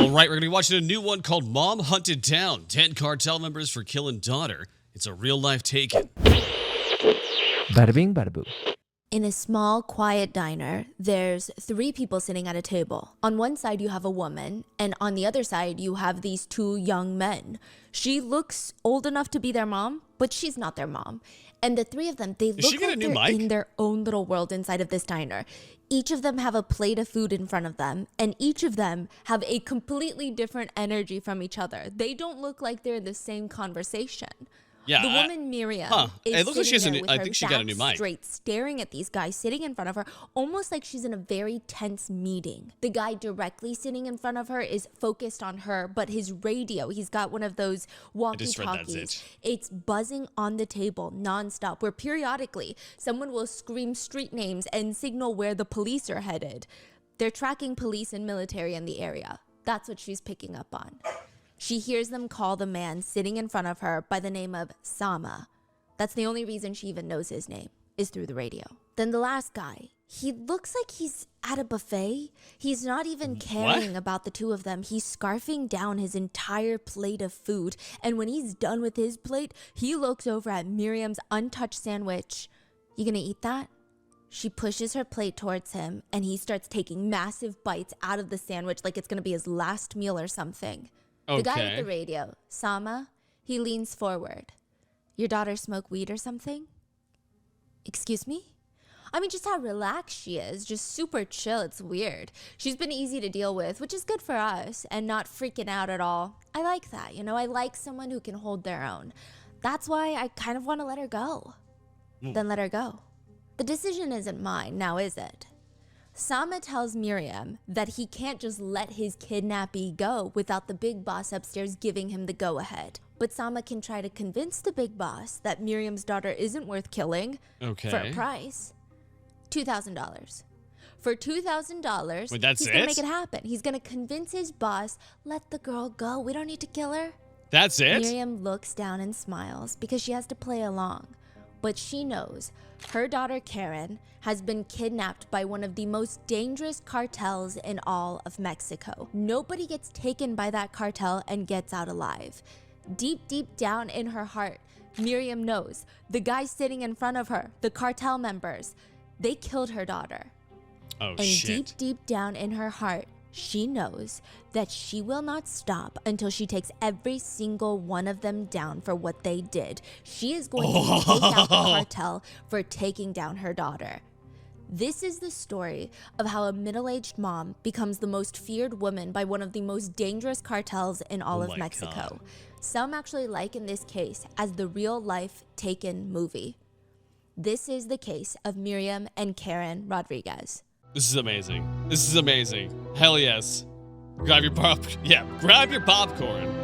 All right, we're going to be watching a new one called Mom Hunted Down. 10 cartel members for killing daughter. It's a real-life taken. Bada bing, bada boo. In a small, quiet diner, there's 3 people sitting at a table. On one side, you have a woman, and on the other side, you have these 2 young men. She looks old enough to be their mom, but she's not their mom. And the 3 of them, they look like they're in their own little world inside of this diner. Each of them have a plate of food in front of them, and each of them have a completely different energy from each other. They don't look like they're in the same conversation. Yeah, the woman Miriam is it looks like she has I think she got a new mic. Straight, staring at these guys sitting in front of her, almost like she's in a very tense meeting. The guy directly sitting in front of her is focused on her, but his radio, he's got one of those walkie-talkies. It's buzzing on the table nonstop, where periodically someone will scream street names and signal where the police are headed. They're tracking police and military in the area. That's what she's picking up on. She hears them call the man sitting in front of her by the name of Sama. That's the only reason she even knows his name, is through the radio. Then the last guy, he looks like he's at a buffet. He's not even caring about the 2 of them. He's scarfing down his entire plate of food. And when he's done with his plate, he looks over at Miriam's untouched sandwich. You gonna eat that? She pushes her plate towards him, and he starts taking massive bites out of the sandwich like it's gonna be his last meal or something. The guy at the radio, Sama, he leans forward. Your daughter smoke weed or something? Excuse me? I mean, just how relaxed she is, just super chill. It's weird. She's been easy to deal with, which is good for us, and not freaking out at all. I like that, I like someone who can hold their own. That's why I kind of want to let her go. Then let her go. The decision isn't mine, now is it? Sama tells Miriam that he can't just let his kidnappee go without the big boss upstairs giving him the go-ahead. But Sama can try to convince the big boss that Miriam's daughter isn't worth killing for a price. $2,000. For $2,000, he's going to make it happen. He's going to convince his boss, let the girl go. We don't need to kill her. That's it? Miriam looks down and smiles because she has to play along. But she knows her daughter Karen has been kidnapped by one of the most dangerous cartels in all of Mexico. Nobody gets taken by that cartel and gets out alive. Deep, deep down in her heart, Miriam knows the guys sitting in front of her, the cartel members, they killed her daughter. Oh, and deep, deep down in her heart, she knows that she will not stop until she takes every single one of them down for what they did. She is going to take out the cartel for taking down her daughter. This is the story of how a middle-aged mom becomes the most feared woman by one of the most dangerous cartels in all of Mexico. God. Some actually liken this case as the real-life Taken movie. This is the case of Miriam and Karen Rodriguez. This is amazing. This is amazing. Hell yes. Grab your grab your popcorn.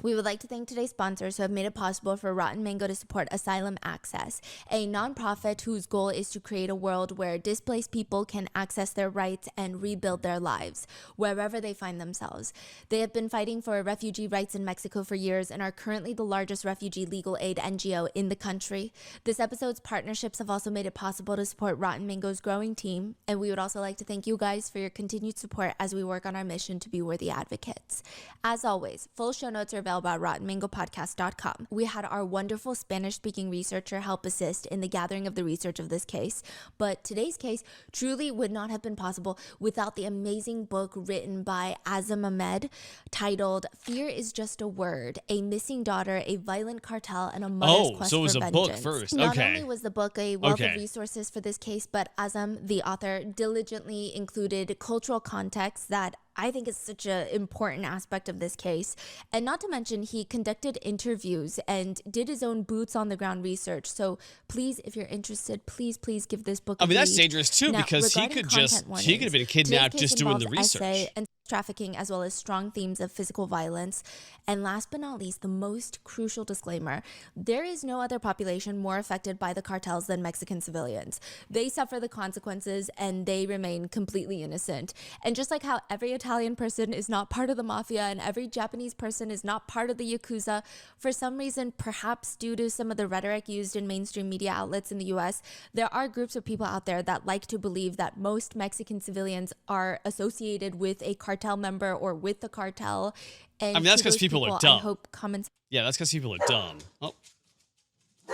We would like to thank today's sponsors who have made it possible for Rotten Mango to support Asylum Access, a nonprofit whose goal is to create a world where displaced people can access their rights and rebuild their lives wherever they find themselves. They have been fighting for refugee rights in Mexico for years and are currently the largest refugee legal aid NGO in the country. This episode's partnerships have also made it possible to support Rotten Mango's growing team, and we would also like to thank you guys for your continued support as we work on our mission to be worthy advocates. As always, full show notes are available at RottenMangoPodcast.com. We had our wonderful Spanish-speaking researcher help assist in the gathering of the research of this case, but today's case truly would not have been possible without the amazing book written by Azam Ahmed titled Fear is Just a Word, A Missing Daughter, A Violent Cartel, and a Mother's Quest for Vengeance. Oh, so it was a book first. Okay. Not only was the book a wealth of resources for this case, but Azam, the author, diligently included cultural context that I think is such an important aspect of this case. And not to mention, he conducted interviews and did his own boots on the ground research. So please, if you're interested, please give this book a read. That's dangerous too, because he could have been kidnapped just doing the research. trafficking, as well as strong themes of physical violence. And last but not least, the most crucial disclaimer: there is no other population more affected by the cartels than Mexican civilians. They suffer the consequences and they remain completely innocent. And just like how every Italian person is not part of the mafia and every Japanese person is not part of the Yakuza, for some reason, perhaps due to some of the rhetoric used in mainstream media outlets in the US, there are groups of people out there that like to believe that most Mexican civilians are associated with a cartel member or with the cartel. And I mean, that's because people are dumb. I hope comments. Yeah, that's because people are dumb. Oh,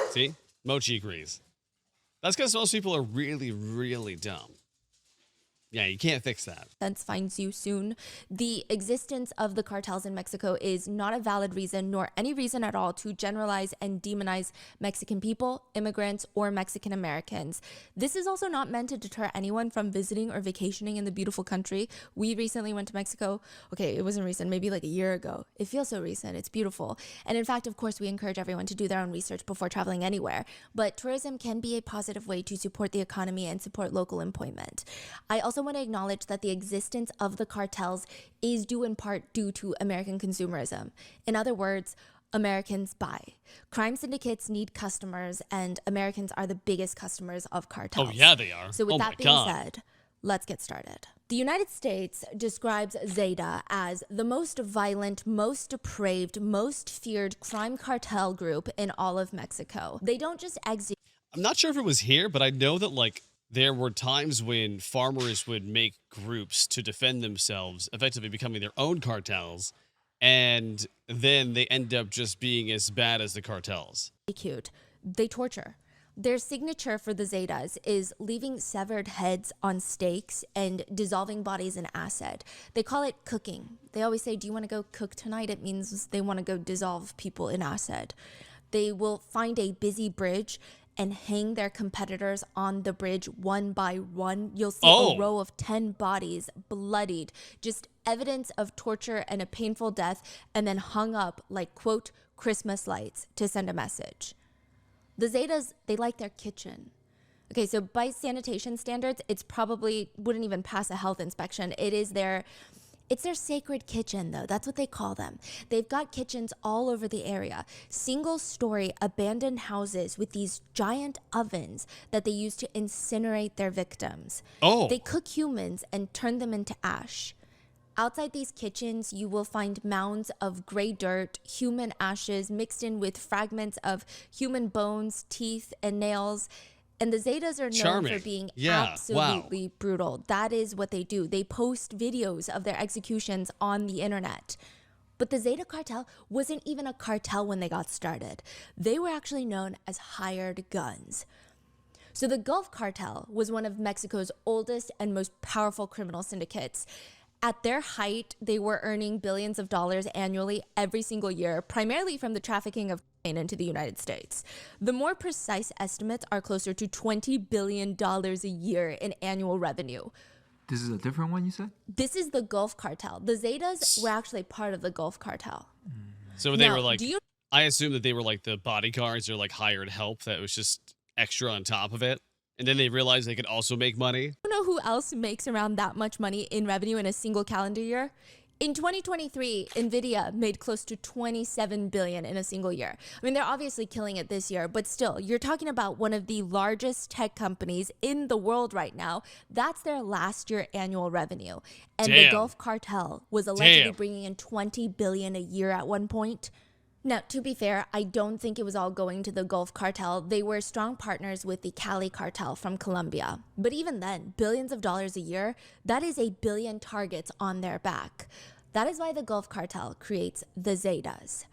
see? Mochi agrees. That's because most people are really, really dumb. Yeah, you can't fix that. Finds you soon. The existence of the cartels in Mexico is not a valid reason, nor any reason at all, to generalize and demonize Mexican people, immigrants, or Mexican Americans. This is also not meant to deter anyone from visiting or vacationing in the beautiful country. We recently went to Mexico. Okay, it wasn't recent, maybe like a year ago. It feels so recent. It's beautiful. And in fact, of course, we encourage everyone to do their own research before traveling anywhere. But tourism can be a positive way to support the economy and support local employment. I also want to acknowledge that the existence of the cartels is due in part due to American consumerism. In other words, Americans buy. Crime syndicates need customers, and Americans are the biggest customers of cartels. Oh, yeah, they are. So with that being said, let's get started. The United States describes Zeta as the most violent, most depraved, most feared crime cartel group in all of Mexico. They don't just execute. I'm not sure if it was here, but I know that, like, there were times when farmers would make groups to defend themselves, effectively becoming their own cartels, and then they end up just being as bad as the cartels. They torture. Their signature for the Zetas is leaving severed heads on stakes and dissolving bodies in acid. They call it cooking. They always say, do you want to go cook tonight? It means they want to go dissolve people in acid. They will find a busy bridge and hang their competitors on the bridge one by one. You'll see a row of 10 bodies, bloodied, just evidence of torture and a painful death, and then hung up like, quote, Christmas lights to send a message. The Zetas, they like their kitchen. Okay, so by sanitation standards, it's probably wouldn't even pass a health inspection. It's their sacred kitchen, though. That's what they call them. They've got kitchens all over the area. Single-story abandoned houses with these giant ovens that they use to incinerate their victims. They cook humans and turn them into ash. Outside these kitchens, you will find mounds of gray dirt, human ashes mixed in with fragments of human bones, teeth, and nails. And the Zetas are known for being absolutely brutal. That is what they do. They post videos of their executions on the internet. But the Zeta cartel wasn't even a cartel when they got started. They were actually known as hired guns. So the Gulf Cartel was one of Mexico's oldest and most powerful criminal syndicates. At their height, they were earning billions of dollars annually every single year, primarily from the trafficking of cocaine into the United States. The more precise estimates are closer to $20 billion a year in annual revenue. This is a different one, you said? This is the Gulf Cartel. The Zetas were actually part of the Gulf Cartel. So they were like, I assume that they were like the bodyguards or like hired help that was just extra on top of it. And then they realized they could also make money. You know who else makes around that much money in revenue in a single calendar year? In 2023, Nvidia made close to $27 billion in a single year. I mean, they're obviously killing it this year, but still, you're talking about one of the largest tech companies in the world right now. That's their last year annual revenue. And the Gulf Cartel was allegedly bringing in $20 billion a year at one point. Now, to be fair, I don't think it was all going to the Gulf Cartel. They were strong partners with the Cali Cartel from Colombia. But even then, billions of dollars a year, that is a billion targets on their back. That is why the Gulf Cartel creates the Zetas.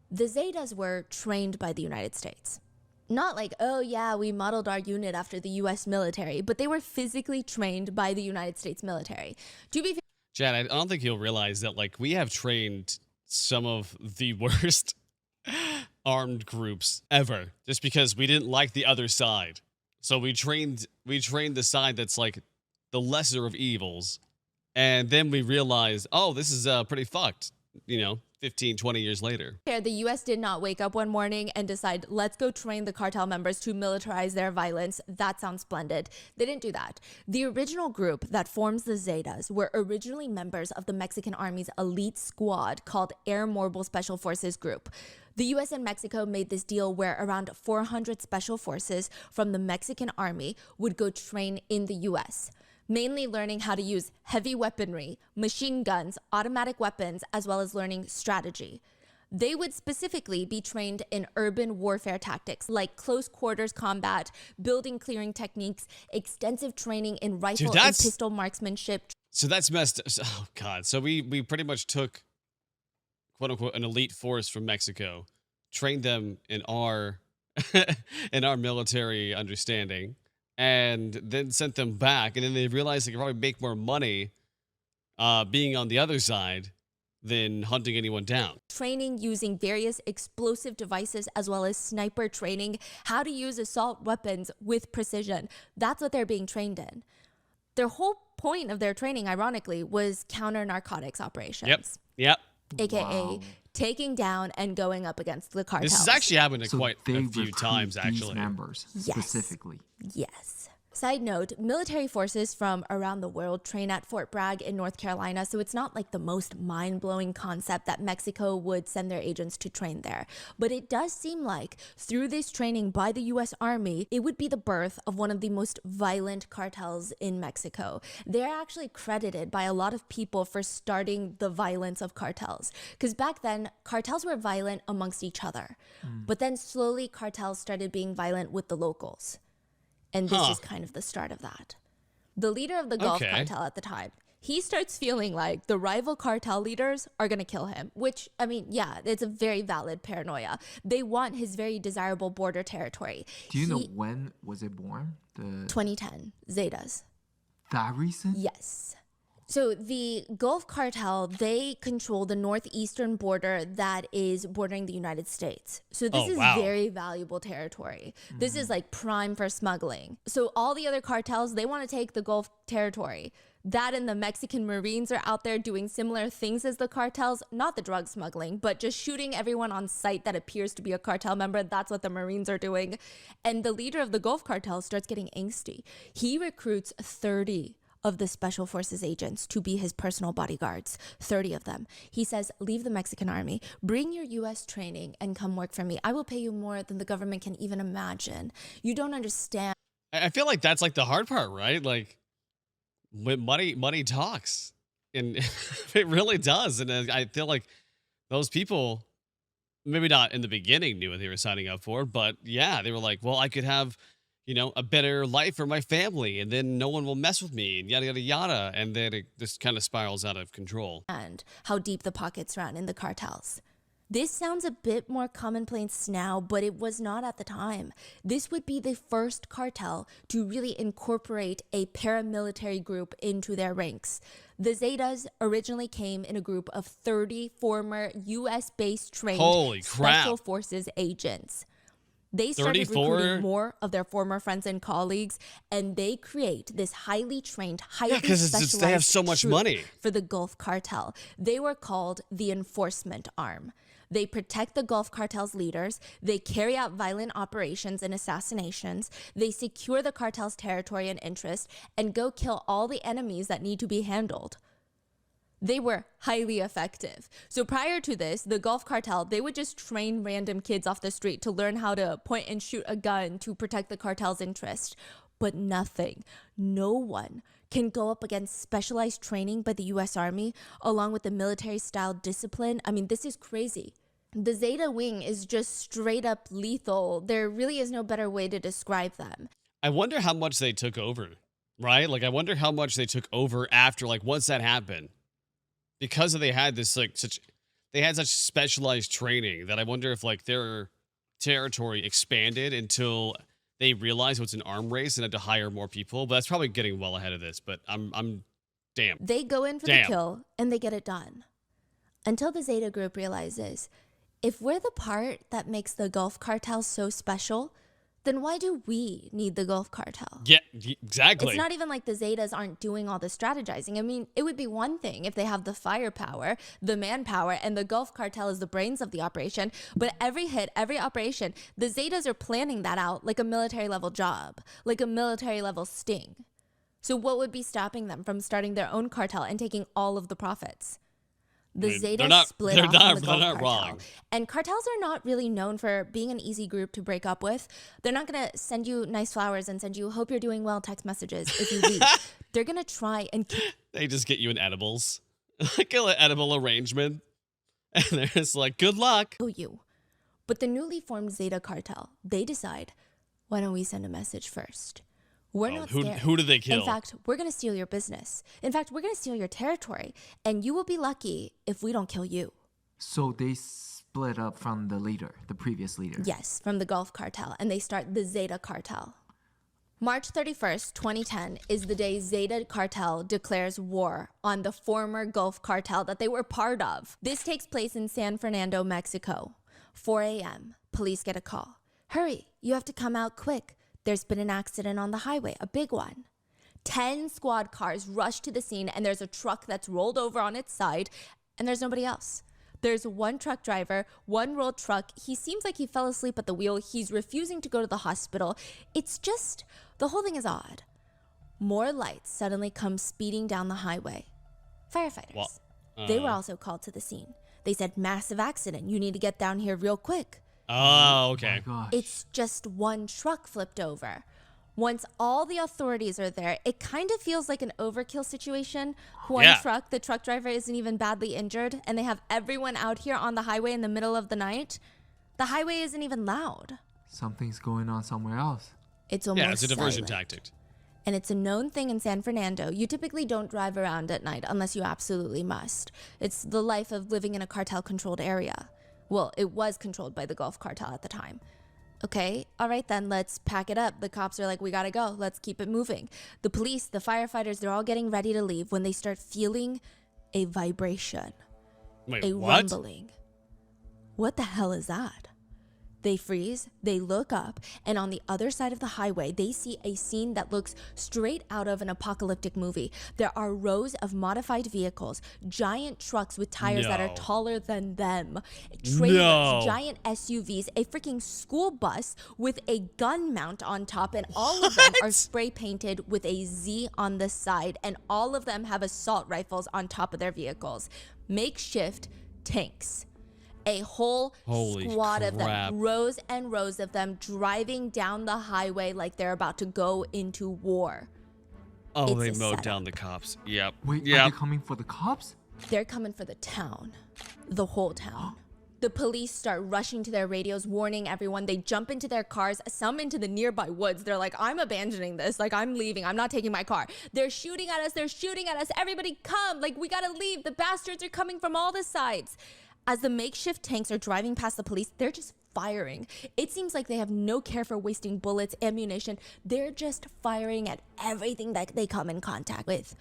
The Zetas were trained by the United States. Not like, oh yeah, we modeled our unit after the US military, but they were physically trained by the United States military. To be fair, Chad, I don't think you'll realize that, like, we have trained some of the worst armed groups ever just because we didn't like the other side. So we trained the side that's like the lesser of evils. And then we realized, oh, this is pretty fucked. 15, 20 years later. The U.S. did not wake up one morning and decide, let's go train the cartel members to militarize their violence. That sounds splendid. They didn't do that. The original group that forms the Zetas were originally members of the Mexican Army's elite squad called Air Mobile Special Forces Group. The U.S. and Mexico made this deal where around 400 special forces from the Mexican Army would go train in the U.S., mainly learning how to use heavy weaponry, machine guns, automatic weapons, as well as learning strategy. They would specifically be trained in urban warfare tactics like close quarters combat, building clearing techniques, extensive training in rifle and pistol marksmanship. So that's messed up. Oh, God. So we pretty much took, quote unquote, an elite force from Mexico, trained them in our in our military understanding, and then sent them back. And then they realized they could probably make more money being on the other side than hunting anyone down. Training using various explosive devices as well as sniper training, how to use assault weapons with precision. That's what they're being trained in. Their whole point of their training, ironically, was counter narcotics operations. Yep. AKA taking down and going up against the cartels. This has actually happened quite a few times, these actually. members specifically. Yes. Side note, military forces from around the world train at Fort Bragg in North Carolina, so it's not like the most mind-blowing concept that Mexico would send their agents to train there. But it does seem like through this training by the U.S. Army, it would be the birth of one of the most violent cartels in Mexico. They're actually credited by a lot of people for starting the violence of cartels. Because back then, cartels were violent amongst each other. But then slowly cartels started being violent with the locals. And this is kind of the start of that. The leader of the Gulf Cartel at the time, he starts feeling like the rival cartel leaders are going to kill him, which, I mean, yeah, it's a very valid paranoia. They want his very desirable border territory. Do you know when was it born? 2010, Zetas. That recent? Yes. So the Gulf Cartel, they control the northeastern border that is bordering the United States. So this is very valuable territory. This is like prime for smuggling. So all the other cartels, they want to take the Gulf territory. That and the Mexican Marines are out there doing similar things as the cartels, not the drug smuggling, but just shooting everyone on sight that appears to be a cartel member. That's what the Marines are doing. And the leader of the Gulf Cartel starts getting angsty. He recruits 30 of the Special Forces agents to be his personal bodyguards, 30 of them. He says, leave the Mexican Army, bring your U.S. training and come work for me. I will pay you more than the government can even imagine. You don't understand. I feel like that's like the hard part, right? Like when money talks, and it really does. And I feel like those people, maybe not in the beginning knew what they were signing up for, but yeah, they were like, well, I could have a better life for my family, and then no one will mess with me, and yada, yada, yada. And then it just kind of spirals out of control. And how deep the pockets run in the cartels. This sounds a bit more commonplace now, but it was not at the time. This would be the first cartel to really incorporate a paramilitary group into their ranks. The Zetas originally came in a group of 30 former U.S.-based trained Special Forces agents. They started recruiting more of their former friends and colleagues, and they create this highly trained, highly specialized they have so much money for the Gulf Cartel. They were called the enforcement arm. They protect the Gulf Cartel's leaders. They carry out violent operations and assassinations. They secure the cartel's territory and interest and go kill all the enemies that need to be handled. They were highly effective. So prior to this, the Gulf Cartel, they would just train random kids off the street to learn how to point and shoot a gun to protect the cartel's interest. But no one can go up against specialized training by the U.S. Army along with the military-style discipline. I mean, this is crazy. The Zeta wing is just straight up lethal. There really is no better way to describe them. I wonder how much they took over, right? Like, I wonder how much they took over after, like, once that happened. Because they had this such specialized training that I wonder if like their territory expanded until they realized it's an arm race and had to hire more people. But that's probably getting well ahead of this. But I'm damn. They go in for the kill and they get it done. Until the Zeta group realizes, if we're the part that makes the Gulf Cartel so special, Then why do we need the Gulf Cartel? Yeah, exactly. It's not even like the Zetas aren't doing all the strategizing. I mean, it would be one thing if they have the firepower, the manpower, and the Gulf Cartel is the brains of the operation. But every hit, every operation, the Zetas are planning that out like a military level job, like a military level sting. So what would be stopping them from starting their own cartel and taking all of the profits? The Zetas split off from the Gulf Cartel. Wrong. And cartels are not really known for being an easy group to break up with. They're not going to send you nice flowers and send you hope you're doing well text messages if you leave. They're going to try and they just get you in edibles. Like an edible arrangement. And they're just like, good luck. kill you. But the newly formed Zeta cartel, they decide, why don't we send a message first? We're not scared. Who do they kill? In fact, we're going to steal your business. In fact, we're going to steal your territory. And you will be lucky if we don't kill you. So they split up from the leader, the previous leader. Yes, from the Gulf Cartel. And they start the Zeta Cartel. March 31st, 2010 is the day Zeta Cartel declares war on the former Gulf Cartel that they were part of. This takes place in San Fernando, Mexico. 4 a.m. Police get a call. Hurry, you have to come out quick. There's been an accident on the highway, a big one. 10 squad cars rush to the scene and there's a truck that's rolled over on its side and there's nobody else. There's one truck driver, one rolled truck. He seems like he fell asleep at the wheel. He's refusing to go to the hospital. It's just, the whole thing is odd. More lights suddenly come speeding down the highway. Firefighters. They were also called to the scene. They said, massive accident. You need to get down here real quick. Oh, okay. Oh my gosh. It's just one truck flipped over. Once all the authorities are there, it kind of feels like an overkill situation. One truck, the truck driver isn't even badly injured, and they have everyone out here on the highway in the middle of the night. The highway isn't even loud. Something's going on somewhere else. It's almost it's a diversion silent. tactic. And it's a known thing in San Fernando. You typically don't drive around at night unless you absolutely must. It's the life of living in a cartel-controlled area. Well, it was controlled by the Gulf Cartel at the time. Okay, all right then, let's pack it up. The cops are like, we gotta go. Let's keep it moving. The police, the firefighters, they're all getting ready to leave when they start feeling a vibration. Wait, a what? rumbling. What the hell is that? They freeze, they look up, and on the other side of the highway, they see a scene that looks straight out of an apocalyptic movie. There are rows of modified vehicles, giant trucks with tires that are taller than them, trailers, giant SUVs, a freaking school bus with a gun mount on top, and all of them are spray painted with a Z on the side, and all of them have assault rifles on top of their vehicles. Makeshift tanks. A whole squad of them, rows and rows of them, driving down the highway like they're about to go into war. Oh, It's they a mowed setup. down the cops. Yep. Wait, are Yep. they coming for the cops? They're coming for the town, the whole town. The police start rushing to their radios, warning everyone. They jump into their cars, some into the nearby woods. They're like, I'm abandoning this. Like, I'm leaving. I'm not taking my car. They're shooting at us. They're shooting at us. Everybody come. Like, we gotta leave. The bastards are coming from all the sides. As the makeshift tanks are driving past the police, they're just firing. It seems like they have no care for wasting bullets, ammunition. They're just firing at everything that they come in contact with.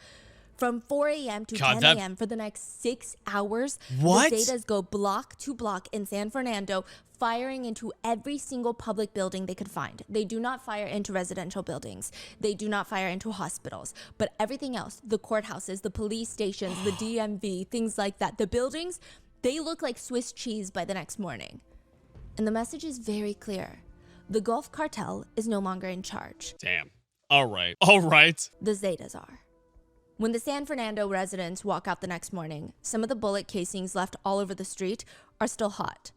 From 4 a.m. to 10 a.m. for the next 6 hours, the Zetas go block to block in San Fernando, firing into every single public building they could find. They do not fire into residential buildings. They do not fire into hospitals. But everything else, the courthouses, the police stations, the DMV, things like that, the buildings, they look like Swiss cheese by the next morning. And the message is very clear. The Gulf Cartel is no longer in charge. Damn. All right. All right. The Zetas are. When the San Fernando residents walk out the next morning, some of the bullet casings left all over the street are still hot.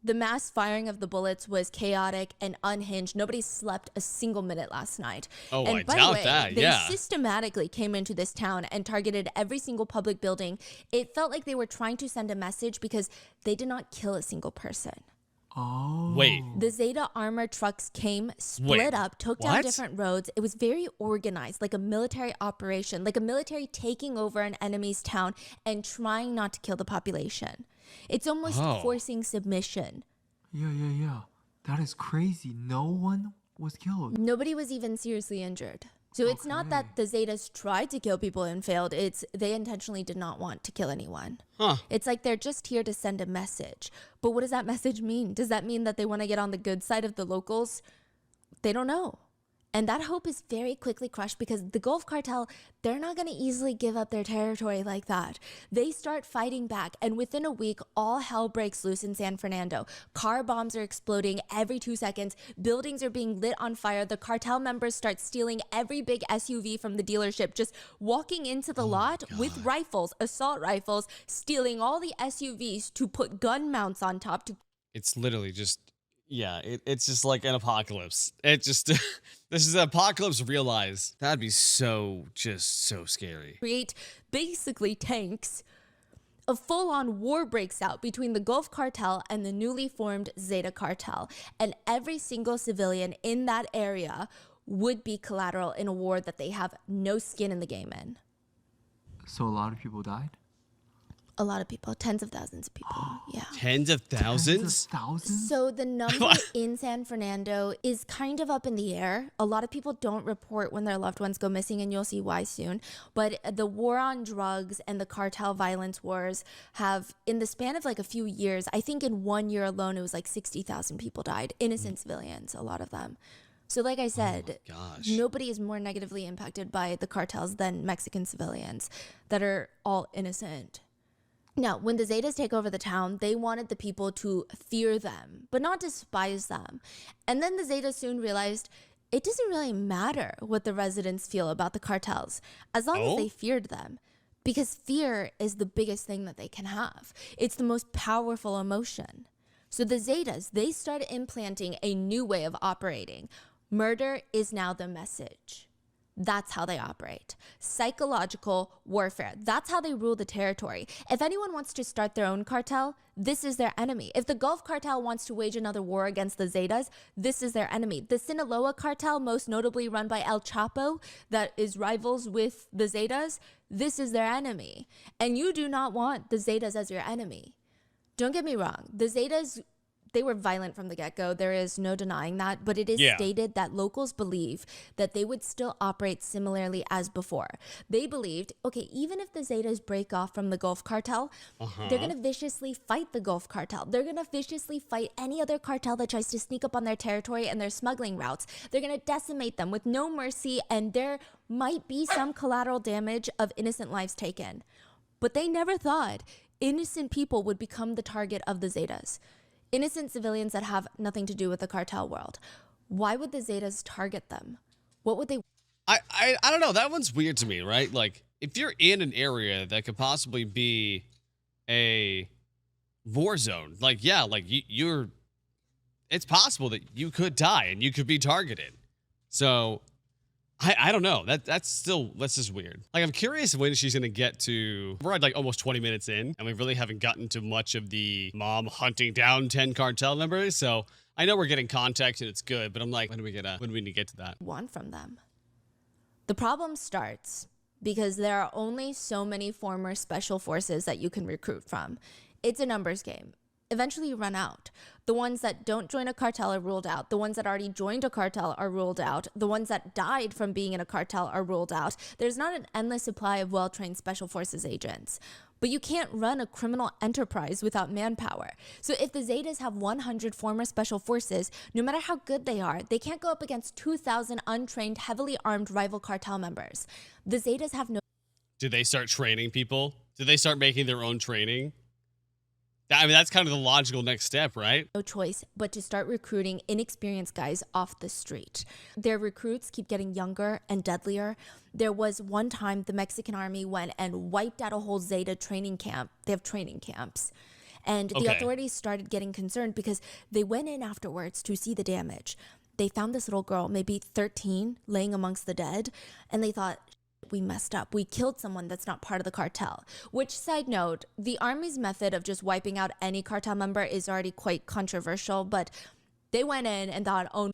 The mass firing of the bullets was chaotic and unhinged. Nobody slept a single minute last night. Oh, and I by doubt the way, that, they yeah. systematically came into this town and targeted every single public building. It felt like they were trying to send a message because they did not kill a single person. Oh. Wait. The Zeta armor trucks came, split up, took down what? different roads. It was very organized, like a military operation, like a military taking over an enemy's town and trying not to kill the population. It's almost forcing submission. Yeah. That is crazy. No one was killed. Nobody was even seriously injured. So it's not that the Zetas tried to kill people and failed. It's they intentionally did not want to kill anyone. It's like they're just here to send a message. But what does that message mean? Does that mean that they want to get on the good side of the locals? They don't know. And that hope is very quickly crushed because the Gulf Cartel, they're not going to easily give up their territory like that. They start fighting back, and within a week, all hell breaks loose in San Fernando. Car bombs are exploding every 2 seconds. Buildings are being lit on fire. The cartel members start stealing every big SUV from the dealership, just walking into the lot with rifles, assault rifles, stealing all the SUVs to put gun mounts on top to It's literally just, yeah, it's just like an apocalypse. It just, this is an apocalypse realized. That'd be just so scary. create basically tanks. A full-on war breaks out between the Gulf Cartel and the newly formed Zeta Cartel, and every single civilian in that area would be collateral in a war that they have no skin in the game in. So a lot of people died? A lot of people, tens of thousands of people, yeah. Tens of thousands? Tens of thousands? So the number in San Fernando is kind of up in the air. A lot of people don't report when their loved ones go missing, and you'll see why soon. But the war on drugs and the cartel violence wars have, in the span of like a few years, I think in 1 year alone, it was like 60,000 people died. Innocent civilians, a lot of them. So like I said, nobody is more negatively impacted by the cartels than Mexican civilians that are all innocent. Now, when the Zetas take over the town, they wanted the people to fear them, but not despise them. And then the Zetas soon realized it doesn't really matter what the residents feel about the cartels, as long as they feared them. Because fear is the biggest thing that they can have. It's the most powerful emotion. So the Zetas, they started implanting a new way of operating. Murder is now the message. That's how they operate. Psychological warfare. That's how they rule the territory. If anyone wants to start their own cartel, this is their enemy. If the Gulf Cartel wants to wage another war against the Zetas, this is their enemy. The Sinaloa Cartel, most notably run by El Chapo, that is rivals with the Zetas, this is their enemy. And you do not want the Zetas as your enemy. Don't get me wrong. The Zetas, they were violent from the get-go. There is no denying that. But it is stated that locals believe that they would still operate similarly as before. They believed, okay, even if the Zetas break off from the Gulf Cartel, they're going to viciously fight the Gulf Cartel. They're going to viciously fight any other cartel that tries to sneak up on their territory and their smuggling routes. They're going to decimate them with no mercy, and there might be some collateral damage of innocent lives taken. But they never thought innocent people would become the target of the Zetas. Innocent civilians that have nothing to do with the cartel world. Why would the Zetas target them? What would they? I don't know. That one's weird to me, right? Like, if you're in an area that could possibly be a war zone, like, yeah, like you're, it's possible that you could die and you could be targeted. So I don't know. That's just weird. Like, I'm curious when she's gonna get to. We're at like almost 20 minutes in, and we really haven't gotten to much of the mom hunting down 10 cartel members. So I know we're getting context and it's good, but I'm like, when do we need to get to that? Want from them. The problem starts because there are only so many former special forces that you can recruit from. It's a numbers game. Eventually you run out. The ones that don't join a cartel are ruled out. The ones that already joined a cartel are ruled out. The ones that died from being in a cartel are ruled out. There's not an endless supply of well-trained special forces agents. But you can't run a criminal enterprise without manpower. So if the Zetas have 100 former special forces, no matter how good they are, they can't go up against 2,000 untrained, heavily armed rival cartel members. The Zetas have no... Do they start training people? Do they start making their own training? I mean, that's kind of the logical next step, right? No choice but to start recruiting inexperienced guys off the street. Their recruits keep getting younger and deadlier. There was one time the Mexican army went and wiped out a whole Zeta training camp. They have training camps. And the authorities started getting concerned because they went in afterwards to see the damage. They found this little girl, maybe 13, laying amongst the dead, and they thought, we messed up. We killed someone that's not part of the cartel. Which, side note, the army's method of just wiping out any cartel member is already quite controversial, but they went in and thought, oh.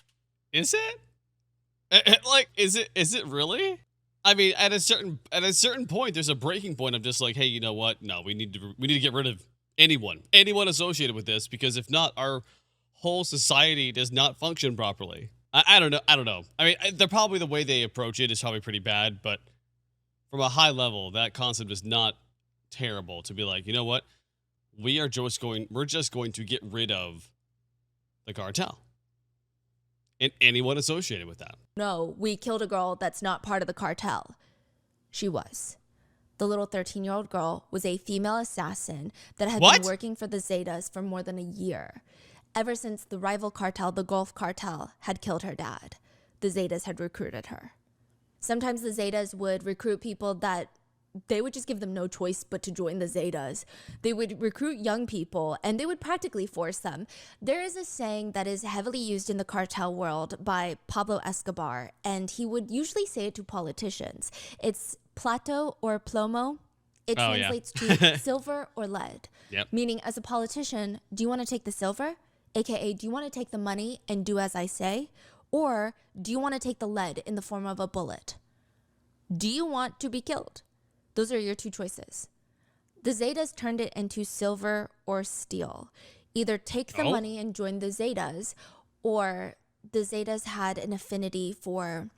Is it? Like, is it really? I mean, at a certain point, there's a breaking point of just like, hey, you know what? No, we need to get rid of anyone associated with this, because if not, our whole society does not function properly. I don't know. I mean, they're probably, the way they approach it is probably pretty bad, but from a high level, that concept is not terrible to be like, you know what? We're just going to get rid of the cartel. and anyone associated with that. No, we killed a girl that's not part of the cartel. She was. The little 13-year-old girl was a female assassin that had What? been working for the Zetas for more than a year. Ever since the rival cartel, the Gulf Cartel, had killed her dad, the Zetas had recruited her. Sometimes the Zetas would recruit people that they would just give them no choice but to join the Zetas. They would recruit young people and they would practically force them. There is a saying that is heavily used in the cartel world by Pablo Escobar, and he would usually say it to politicians. It's plato or plomo. It translates to silver or lead. Yep. Meaning, as a politician, do you want to take the silver? AKA, do you want to take the money and do as I say? Or do you want to take the lead in the form of a bullet? Do you want to be killed? Those are your two choices. The Zetas turned it into silver or steel. Either take the money and join the Zetas, or the Zetas had an affinity for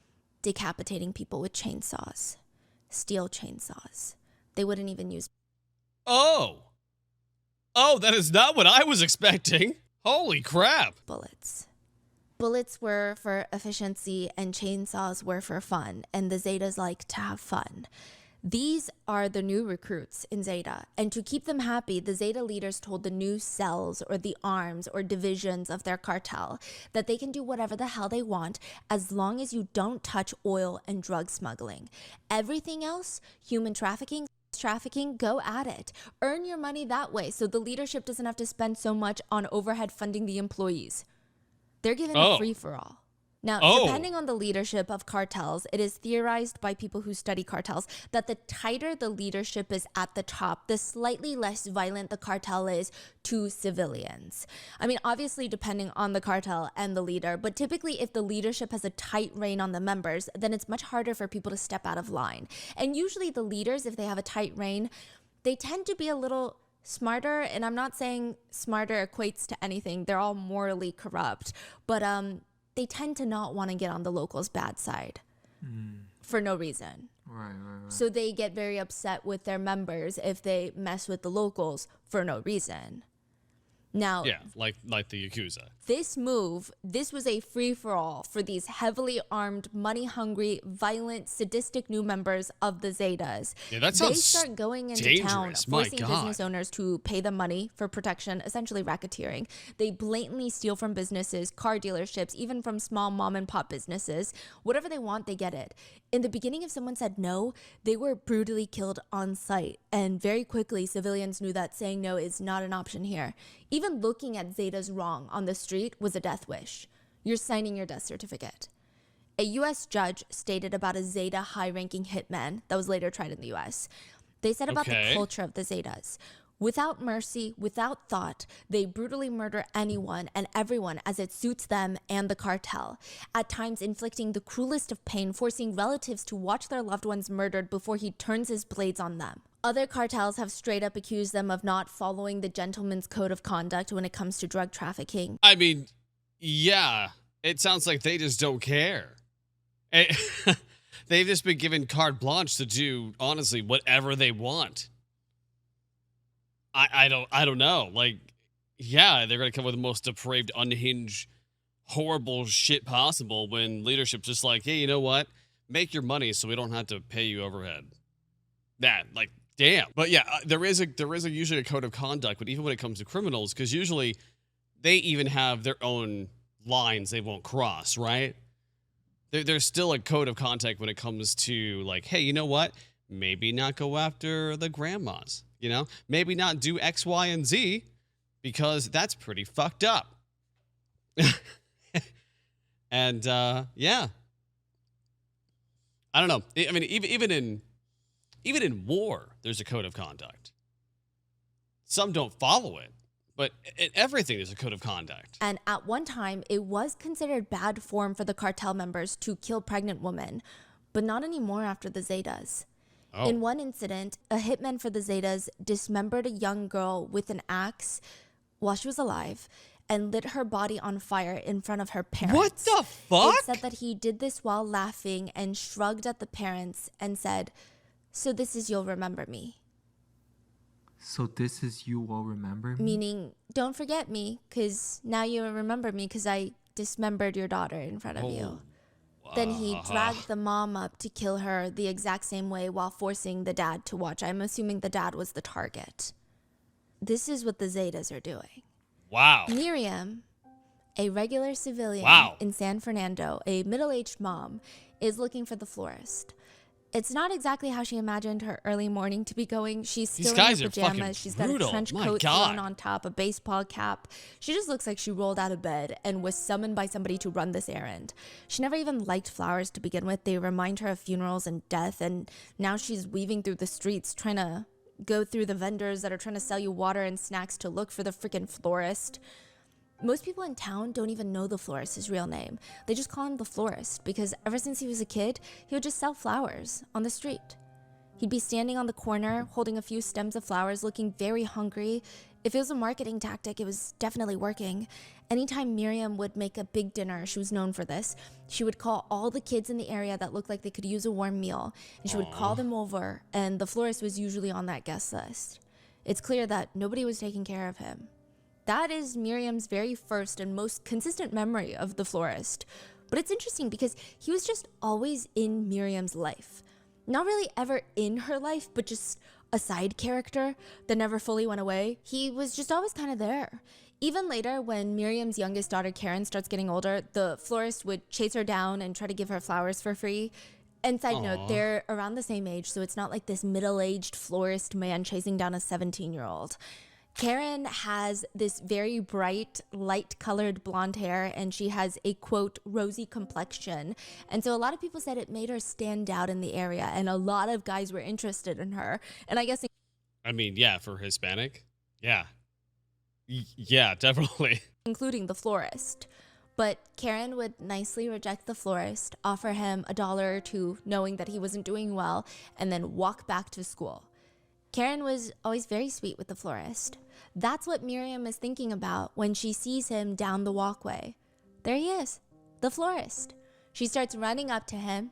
decapitating people with chainsaws, steel chainsaws. They wouldn't even use. Oh, that is not what I was expecting. Holy crap. Bullets. Bullets were for efficiency and chainsaws were for fun, and the Zetas like to have fun. These are the new recruits in Zeta, and to keep them happy, the Zeta leaders told the new cells or the arms or divisions of their cartel that they can do whatever the hell they want as long as you don't touch oil and drug smuggling. Everything else, human trafficking, go at it. Earn your money that way so the leadership doesn't have to spend so much on overhead funding the employees. They're given a free-for-all. Now, depending on the leadership of cartels, it is theorized by people who study cartels that the tighter the leadership is at the top, the slightly less violent the cartel is to civilians. I mean, obviously, depending on the cartel and the leader, but typically if the leadership has a tight rein on the members, then it's much harder for people to step out of line. And usually the leaders, if they have a tight rein, they tend to be a little smarter, and I'm not saying smarter equates to anything. They're all morally corrupt, but they tend to not want to get on the locals' bad side for no reason. Right. So they get very upset with their members if they mess with the locals for no reason. Now, Yeah, like the Yakuza. this was a free-for-all for these heavily armed, money-hungry, violent, sadistic new members of the Zetas. Yeah, that sounds They start going into dangerous. town, My forcing God. business owners to pay them money for protection, essentially racketeering. They blatantly steal from businesses, car dealerships, even from small mom-and-pop businesses. Whatever they want, they get it. In the beginning, if someone said no, they were brutally killed on sight. And very quickly, civilians knew that saying no is not an option here. Even looking at Zetas wrong on the street was a death wish. You're signing your death certificate. A U.S. judge stated about a Zeta high-ranking hitman that was later tried in the U.S. They said about the culture of the Zetas. Without mercy, without thought, they brutally murder anyone and everyone as it suits them and the cartel, at times inflicting the cruelest of pain, forcing relatives to watch their loved ones murdered before he turns his blades on them. Other cartels have straight up accused them of not following the gentleman's code of conduct when it comes to drug trafficking. I mean, yeah, it sounds like they just don't care. They've just been given carte blanche to do, honestly, whatever they want. I don't know. Like, yeah, they're gonna come with the most depraved, unhinged, horrible shit possible when leadership's just like, hey, you know what? Make your money so we don't have to pay you overhead. That, like, damn. But yeah, there is usually a code of conduct, but even when it comes to criminals, because usually they even have their own lines they won't cross, right? There's still a code of conduct when it comes to, like, hey, you know what? Maybe not go after the grandmas, you know? Maybe not do X, Y, and Z because that's pretty fucked up. And, yeah. I don't know. I mean, even in war, there's a code of conduct. Some don't follow it, but in everything there's a code of conduct. And at one time, it was considered bad form for the cartel members to kill pregnant women, but not anymore after the Zetas. Oh. In one incident, a hitman for the Zetas dismembered a young girl with an axe while she was alive and lit her body on fire in front of her parents. What the fuck? It said that he did this while laughing and shrugged at the parents and said, "So this is you'll remember me." So this is you will remember me? Meaning, don't forget me, because now you'll remember me because I dismembered your daughter in front of you. Then he dragged the mom up to kill her the exact same way while forcing the dad to watch. I'm assuming the dad was the target. This is what the Zetas are doing. Wow. Miriam, a regular civilian in San Fernando, a middle-aged mom, is looking for the florist. It's not exactly how she imagined her early morning to be going. She's still in her pajamas. She's got a trench coat thrown on top, a baseball cap. She just looks like she rolled out of bed and was summoned by somebody to run this errand. She never even liked flowers to begin with. They remind her of funerals and death, and now she's weaving through the streets trying to go through the vendors that are trying to sell you water and snacks to look for the freaking florist. Most people in town don't even know the florist's real name. They just call him the florist because ever since he was a kid, he would just sell flowers on the street. He'd be standing on the corner, holding a few stems of flowers, looking very hungry. If it was a marketing tactic, it was definitely working. Anytime Miriam would make a big dinner, she was known for this, she would call all the kids in the area that looked like they could use a warm meal, and she would call them over, and the florist was usually on that guest list. It's clear that nobody was taking care of him. That is Miriam's very first and most consistent memory of the florist. But it's interesting because he was just always in Miriam's life. Not really ever in her life, but just a side character that never fully went away. He was just always kind of there. Even later, when Miriam's youngest daughter, Karen, starts getting older, the florist would chase her down and try to give her flowers for free. And side note, they're around the same age, so it's not like this middle-aged florist man chasing down a 17-year-old. Karen has this very bright, light-colored blonde hair, and she has a, quote, rosy complexion. And so a lot of people said it made her stand out in the area, and a lot of guys were interested in her. And I guess... I mean, yeah, for Hispanic. Yeah. Yeah, definitely. Including the florist. But Karen would nicely reject the florist, offer him $1 or $2, knowing that he wasn't doing well, and then walk back to school. Karen was always very sweet with the florist. That's what Miriam is thinking about when she sees him down the walkway. There he is, the florist. She starts running up to him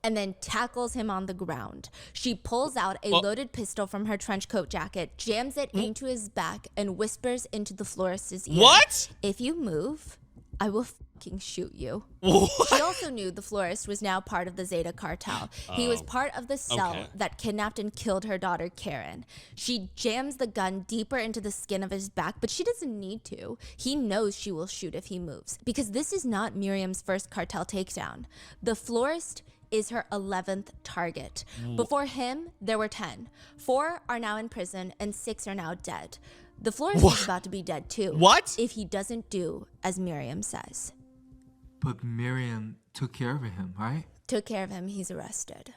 and then tackles him on the ground. She pulls out a loaded pistol from her trench coat jacket, jams it into his back, and whispers into the florist's ear. What? If you move, I will fucking shoot you. What? She also knew the florist was now part of the Zeta Cartel. He was part of the cell that kidnapped and killed her daughter, Karen. She jams the gun deeper into the skin of his back, but she doesn't need to. He knows she will shoot if he moves, because this is not Miriam's first cartel takedown. The florist is her 11th target. Before him, there were 10. 4 are now in prison, and 6 are now dead. The florist is about to be dead too. What? If he doesn't do as Miriam says. But Miriam took care of him, right? Took care of him, he's arrested.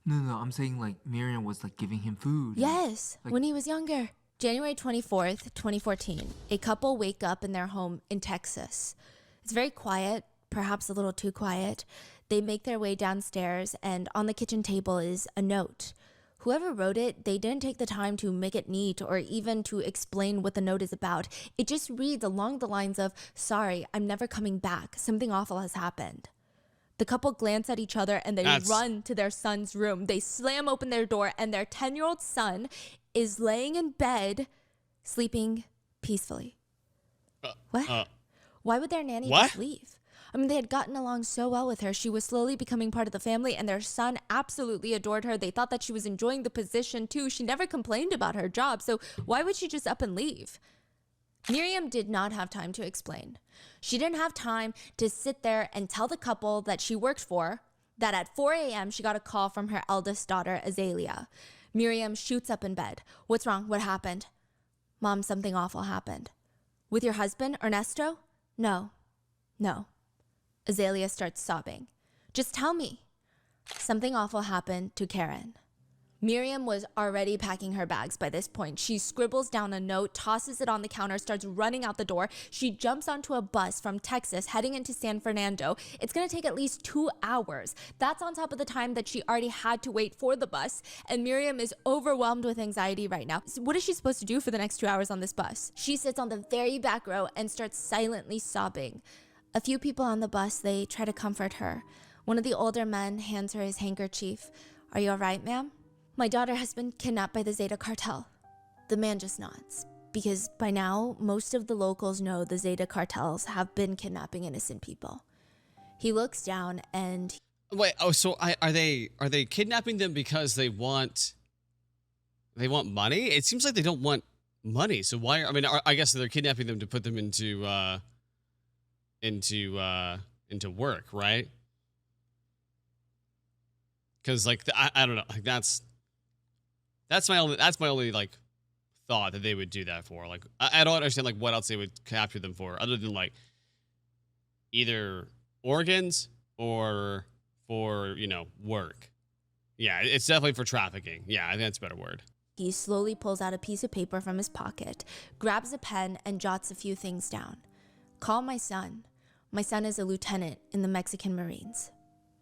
No, I'm saying like Miriam was like giving him food. Yes, like, when he was younger. January 24th, 2014, a couple wake up in their home in Texas. It's very quiet, perhaps a little too quiet. They make their way downstairs, and on the kitchen table is a note. Whoever wrote it, they didn't take the time to make it neat or even to explain what the note is about. It just reads along the lines of, "Sorry, I'm never coming back. Something awful has happened." The couple glance at each other and they run to their son's room. They slam open their door and their 10-year-old son is laying in bed, sleeping peacefully. What? Why would their nanny just leave? I mean, they had gotten along so well with her. She was slowly becoming part of the family, and their son absolutely adored her. They thought that she was enjoying the position, too. She never complained about her job, so why would she just up and leave? Miriam did not have time to explain. She didn't have time to sit there and tell the couple that she worked for that at 4 a.m. she got a call from her eldest daughter, Azalea. Miriam shoots up in bed. "What's wrong? What happened?" "Mom, something awful happened." "With your husband, Ernesto?" No. Azalea starts sobbing. "Just tell me." Something awful happened to Karen. Miriam was already packing her bags by this point. She scribbles down a note, tosses it on the counter, starts running out the door. She jumps onto a bus from Texas heading into San Fernando. It's going to take at least 2 hours. That's on top of the time that she already had to wait for the bus. And Miriam is overwhelmed with anxiety right now. So what is she supposed to do for the next 2 hours on this bus? She sits on the very back row and starts silently sobbing. A few people on the bus, they try to comfort her. One of the older men hands her his handkerchief. "Are you all right, ma'am?" "My daughter has been kidnapped by the Zeta Cartel." The man just nods. because by now, most of the locals know the Zeta cartels have been kidnapping innocent people. He looks down and... Wait, oh, so are they kidnapping them because they want money? It seems like they don't want money. So why? I mean, I guess they're kidnapping them to put them into work, right? Because like I don't know, like that's my only like thought that they would do that for. Like I don't understand like what else they would capture them for other than like either organs or for, you know, work. Yeah, it's definitely for trafficking. Yeah, I think that's a better word. he slowly pulls out a piece of paper from his pocket, grabs a pen, and jots a few things down. Call my son. My son is a lieutenant in the Mexican Marines.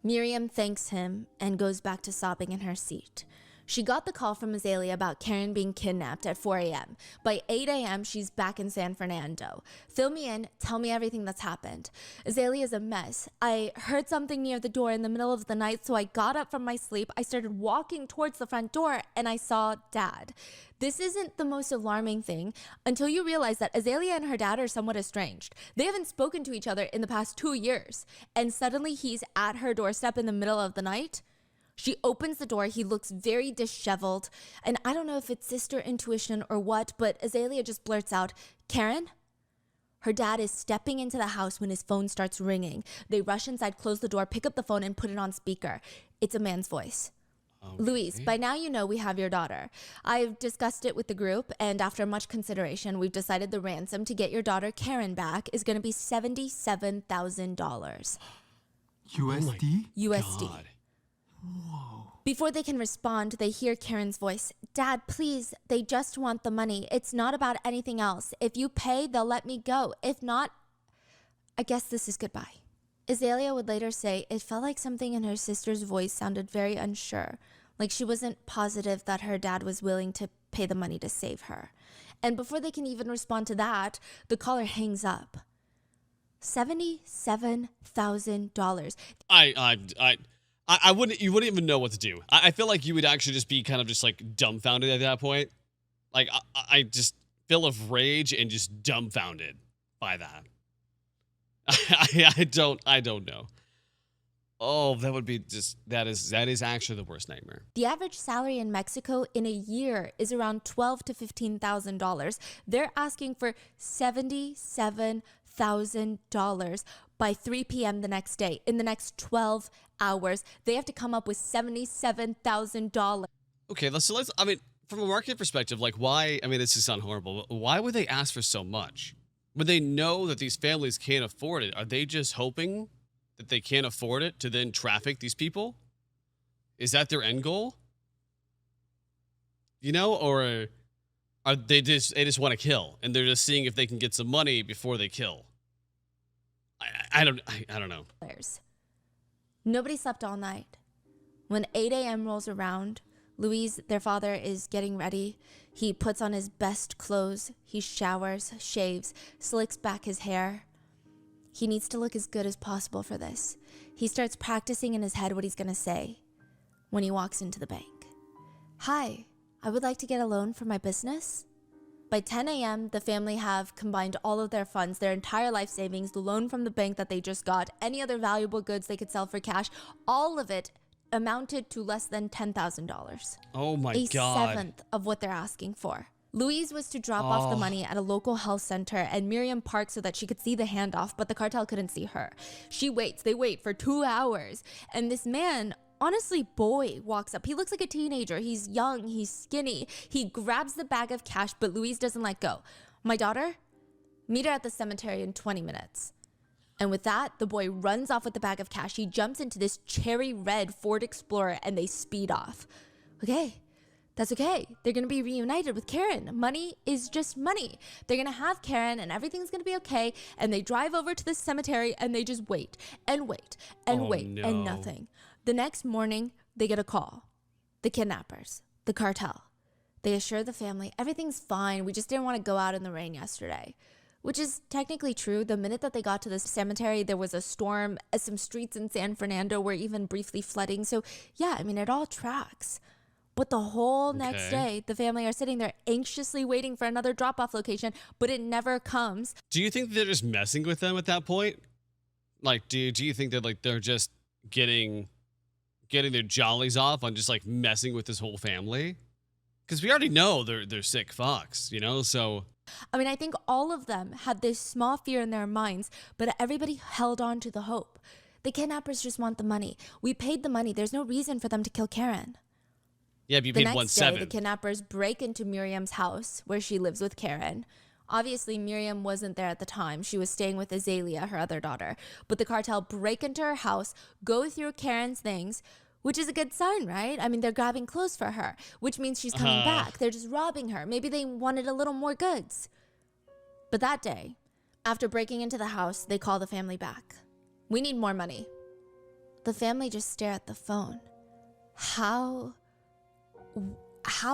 Miriam thanks him and goes back to sobbing in her seat. She got the call from Azalea about Karen being kidnapped at 4 a.m. By 8 a.m., she's back in San Fernando. Fill me in. Tell me everything that's happened. Azalea's a mess. I heard something near the door in the middle of the night, so I got up from my sleep. I started walking towards the front door, and I saw Dad. This isn't the most alarming thing until you realize that Azalea and her dad are somewhat estranged. They haven't spoken to each other in the past 2 years, and suddenly he's at her doorstep in the middle of the night. She opens the door. He looks very disheveled. And I don't know if it's sister intuition or what, but Azalea just blurts out, "Karen?" Her dad is stepping into the house when his phone starts ringing. They rush inside, close the door, pick up the phone, and put it on speaker. It's a man's voice. Okay. "Luis, by now you know we have your daughter. I've discussed it with the group, and after much consideration, we've decided the ransom to get your daughter Karen back is going to be $77,000. USD? USD. God. Whoa. Before they can respond, they hear Karen's voice. "Dad, please, they just want the money. It's not about anything else. If you pay, they'll let me go. If not, I guess this is goodbye." Azalea would later say it felt like something in her sister's voice sounded very unsure, like she wasn't positive that her dad was willing to pay the money to save her. And before they can even respond to that, the caller hangs up. $77,000. I wouldn't. You wouldn't even know what to do. I feel like you would actually just be kind of just like dumbfounded at that point. Like I just feel of rage and just dumbfounded by that. I don't know. Oh, that would be just that is actually the worst nightmare. The average salary in Mexico in a year is around $12,000 to $15,000. They're asking for $77,000 by 3 p.m. the next day. In the next 12 hours, they have to come up with $77,000. Okay, let's. I mean, from a market perspective, like why? I mean, this is sound horrible, but why would they ask for so much? When they know that these families can't afford it, are they just hoping that they can't afford it to then traffic these people? Is that their end goal? You know, or are they just want to kill and they're just seeing if they can get some money before they kill? I don't know. Nobody slept all night. When 8 a.m. rolls around, Luis, their father, is getting ready. He puts on his best clothes. He showers, shaves, slicks back his hair. He needs to look as good as possible for this. He starts practicing in his head what he's going to say when he walks into the bank. "Hi, I would like to get a loan for my business." By 10 a.m., the family have combined all of their funds, their entire life savings, the loan from the bank that they just got, any other valuable goods they could sell for cash, all of it amounted to less than $10,000. Oh my God. A seventh of what they're asking for. Louise was to drop off the money at a local health center, and Miriam parked so that she could see the handoff, but the cartel couldn't see her. She waits. They wait for 2 hours, and this man, honestly, boy, walks up. He looks like a teenager. He's young. He's skinny. He grabs the bag of cash, but Louise doesn't let go. "My daughter, meet her at the cemetery in 20 minutes. And with that, the boy runs off with the bag of cash. He jumps into this cherry red Ford Explorer, and they speed off. Okay, that's okay. They're going to be reunited with Karen. Money is just money. They're going to have Karen, and everything's going to be okay. And they drive over to the cemetery, and they just wait and wait and wait and nothing. The next morning, they get a call. The kidnappers, the cartel. They assure the family, everything's fine. We just didn't want to go out in the rain yesterday. Which is technically true. The minute that they got to the cemetery, there was a storm. Some streets in San Fernando were even briefly flooding. So yeah, I mean, it all tracks. But the whole next Okay. day, the family are sitting there anxiously waiting for another drop-off location, but it never comes. Do you think they're just messing with them at that point? Like, do you think that like they're just getting their jollies off on just like messing with this whole family? Because we already know they're sick fucks, you know. So I mean, I think all of them had this small fear in their minds, but everybody held on to the hope. The kidnappers just want the money. We paid the money. There's no reason for them to kill Karen. yeah, but you The paid next day, 1.7. the kidnappers break into Miriam's house where she lives with Karen. Obviously, Miriam wasn't there at the time. She was staying with Azalea, her other daughter. But the cartel break into her house, go through Karen's things, which is a good sign, right? I mean, they're grabbing clothes for her, which means she's coming back. They're just robbing her. Maybe they wanted a little more goods. But that day, after breaking into the house, they call the family back. We need more money. The family just stare at the phone. How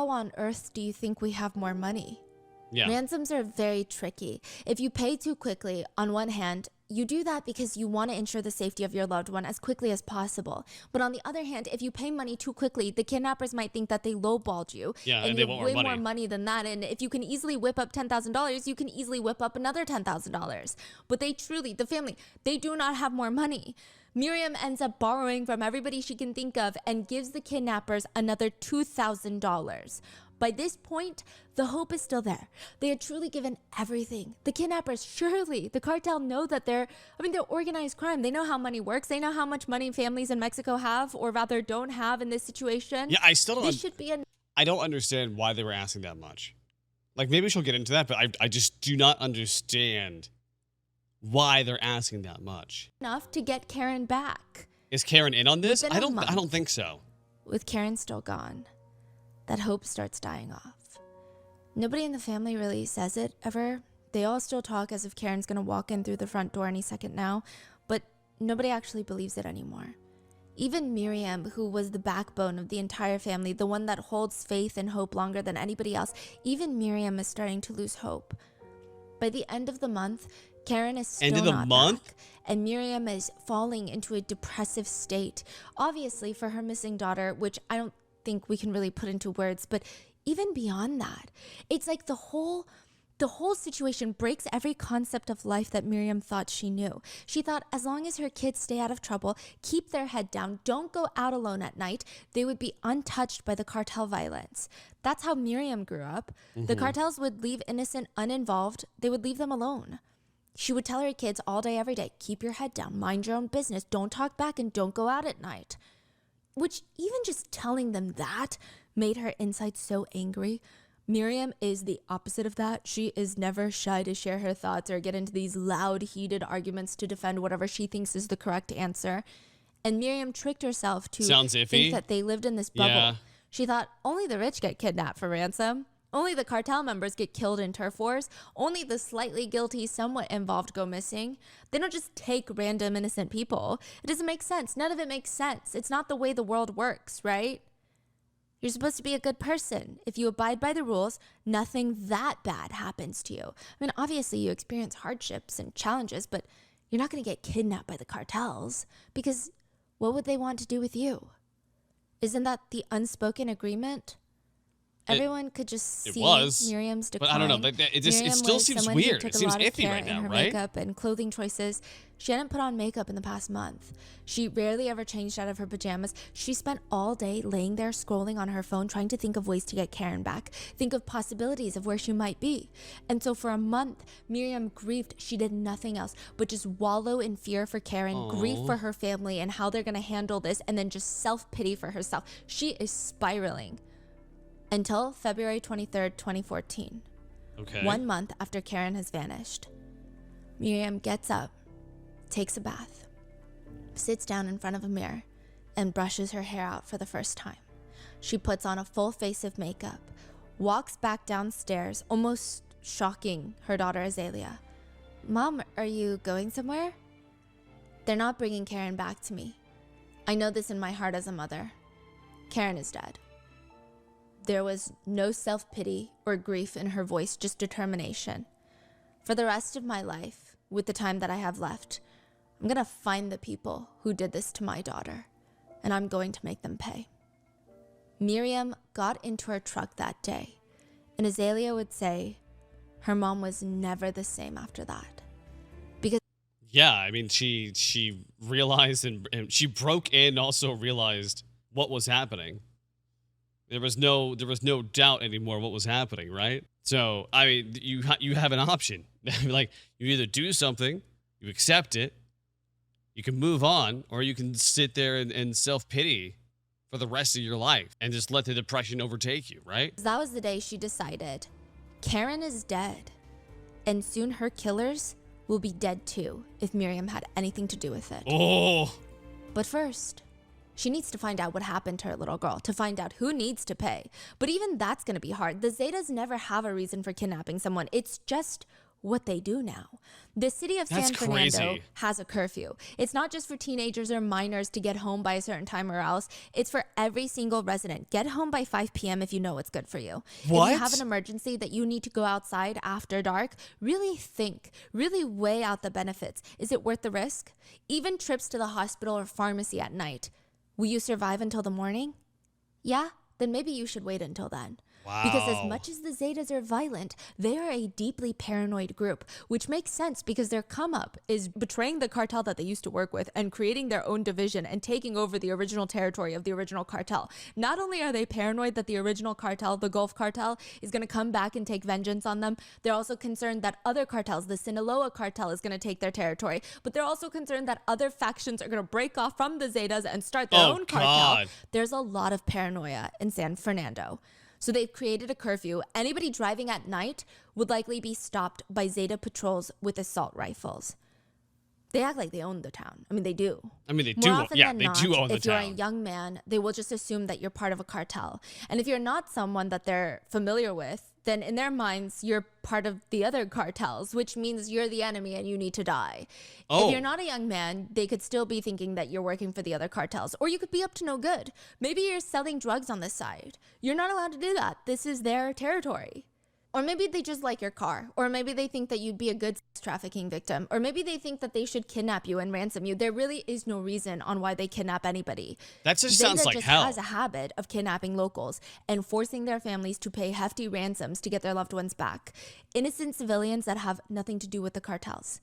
on earth do you think we have more money? Yeah. Ransoms are very tricky. If you pay too quickly, on one hand, you do that because you want to ensure the safety of your loved one as quickly as possible. But on the other hand, if you pay money too quickly, the kidnappers might think that they lowballed you. Yeah, and you they have want way more money. more money than that. And if you can easily whip up $10,000, you can easily whip up another $10,000. But the family, they do not have more money. Miriam ends up borrowing from everybody she can think of and gives the kidnappers another $2,000. By this point, the hope is still there. They had truly given everything. The kidnappers, surely, the cartel know that they're organized crime. They know how money works. They know how much money families in Mexico have, or rather don't have in this situation. Yeah, I still don't. This should be I don't understand why they were asking that much. Like, maybe she'll get into that, but I just do not understand why they're asking that much. enough to get Karen back. Is Karen in on this? Within a I month. don't think so. With Karen still gone, that hope starts dying off. Nobody in the family really says it ever. They all still talk as if Karen's gonna walk in through the front door any second now, but nobody actually believes it anymore. Even Miriam, who was the backbone of the entire family, the one that holds faith and hope longer than anybody else, even Miriam is starting to lose hope. By the end of the month, Karen is still End of the not month? back, and Miriam is falling into a depressive state. Obviously, for her missing daughter, which I don't think we can really put into words, but even beyond that, it's like the whole situation breaks every concept of life that Miriam thought she knew. She thought as long as her kids stay out of trouble, keep their head down, don't go out alone at night, they would be untouched by the cartel violence. That's how Miriam grew up. The cartels would leave innocent uninvolved. They would leave them alone. She would tell her kids all day, every day, keep your head down, mind your own business, don't talk back, and don't go out at night. Which even just telling them that made her inside so angry. Miriam is the opposite of that. She is never shy to share her thoughts or get into these loud, heated arguments to defend whatever she thinks is the correct answer. And Miriam tricked herself to Sounds iffy. think that they lived in this bubble. Yeah. She thought only the rich get kidnapped for ransom. Only the cartel members get killed in turf wars. Only the slightly guilty, somewhat involved go missing. They don't just take random innocent people. It doesn't make sense. None of it makes sense. It's not the way the world works, right? You're supposed to be a good person. If you abide by the rules, nothing that bad happens to you. I mean, obviously you experience hardships and challenges, but you're not going to get kidnapped by the cartels because what would they want to do with you? Isn't that the unspoken agreement? Everyone could just see Miriam's decline. But I don't know. It still seems weird. It seems iffy right now, her right? Makeup and clothing choices. She hadn't put on makeup in the past month. She rarely ever changed out of her pajamas. She spent all day laying there scrolling on her phone, trying to think of ways to get Karen back, think of possibilities of where she might be. And so for a month, Miriam grieved. She did nothing else but just wallow in fear for Karen, grief for her family and how they're going to handle this, and then just self-pity for herself. She is spiraling. Until February 23rd, 2014. Okay. 1 month after Karen has vanished. Miriam gets up, takes a bath, sits down in front of a mirror, and brushes her hair out for the first time. She puts on a full face of makeup, walks back downstairs, almost shocking her daughter Azalea. Mom, are you going somewhere? They're not bringing Karen back to me. I know this in my heart as a mother. Karen is dead. There was no self-pity or grief in her voice, just determination. For the rest of my life, with the time that I have left, I'm going to find the people who did this to my daughter, and I'm going to make them pay. Miriam got into her truck that day, and Azalea would say her mom was never the same after that. Because Yeah, I mean, she realized and she broke in, also realized what was happening. There was no doubt anymore what was happening, right? So, I mean, you have an option. Like, you either do something, you accept it, you can move on, or you can sit there and self-pity for the rest of your life and just let the depression overtake you, right? that was the day she decided Karen is dead, and soon her killers will be dead too if Miriam had anything to do with it. Oh, But first, she needs to find out what happened to her little girl, to find out who needs to pay. But even that's going to be hard. The Zetas never have a reason for kidnapping someone. It's just what they do now. The city of That's San Fernando crazy. has a curfew. It's not just for teenagers or minors to get home by a certain time or else. It's for every single resident. Get home by 5 p.m. if you know what's good for you. If What? you have an emergency that you need to go outside after dark, really think, really weigh out the benefits. Is it worth the risk? Even trips to the hospital or pharmacy at night. Will you survive until the morning? Yeah? Then maybe you should wait until then. Because as Wow. much as the Zetas are violent, they are a deeply paranoid group, which makes sense because their come up is betraying the cartel that they used to work with and creating their own division and taking over the original territory of the original cartel. Not only are they paranoid that the original cartel, the Gulf cartel, is going to come back and take vengeance on them, they're also concerned that other cartels, the Sinaloa cartel, is going to take their territory, but they're also concerned that other factions are going to break off from the Zetas and start their own cartel. God. There's a lot of paranoia in San Fernando. So they've created a curfew. Anybody driving at night would likely be stopped by Zeta patrols with assault rifles. They act like they own the town. I mean, they do. I mean, they More do. often Yeah, than they not, do own the if you're a town. young man, they will just assume that you're part of a cartel. And if you're not someone that they're familiar with, then in their minds, you're part of the other cartels, which means you're the enemy and you need to die. Oh. If you're not a young man, they could still be thinking that you're working for the other cartels, or you could be up to no good. Maybe you're selling drugs on the side. You're not allowed to do that. This is their territory. Or maybe they just like your car. Or maybe they think that you'd be a good sex trafficking victim. Or maybe they think that they should kidnap you and ransom you. There really is no reason on why they kidnap anybody. That just Zeta sounds like just hell. has a habit of kidnapping locals and forcing their families to pay hefty ransoms to get their loved ones back. Innocent civilians that have nothing to do with the cartels.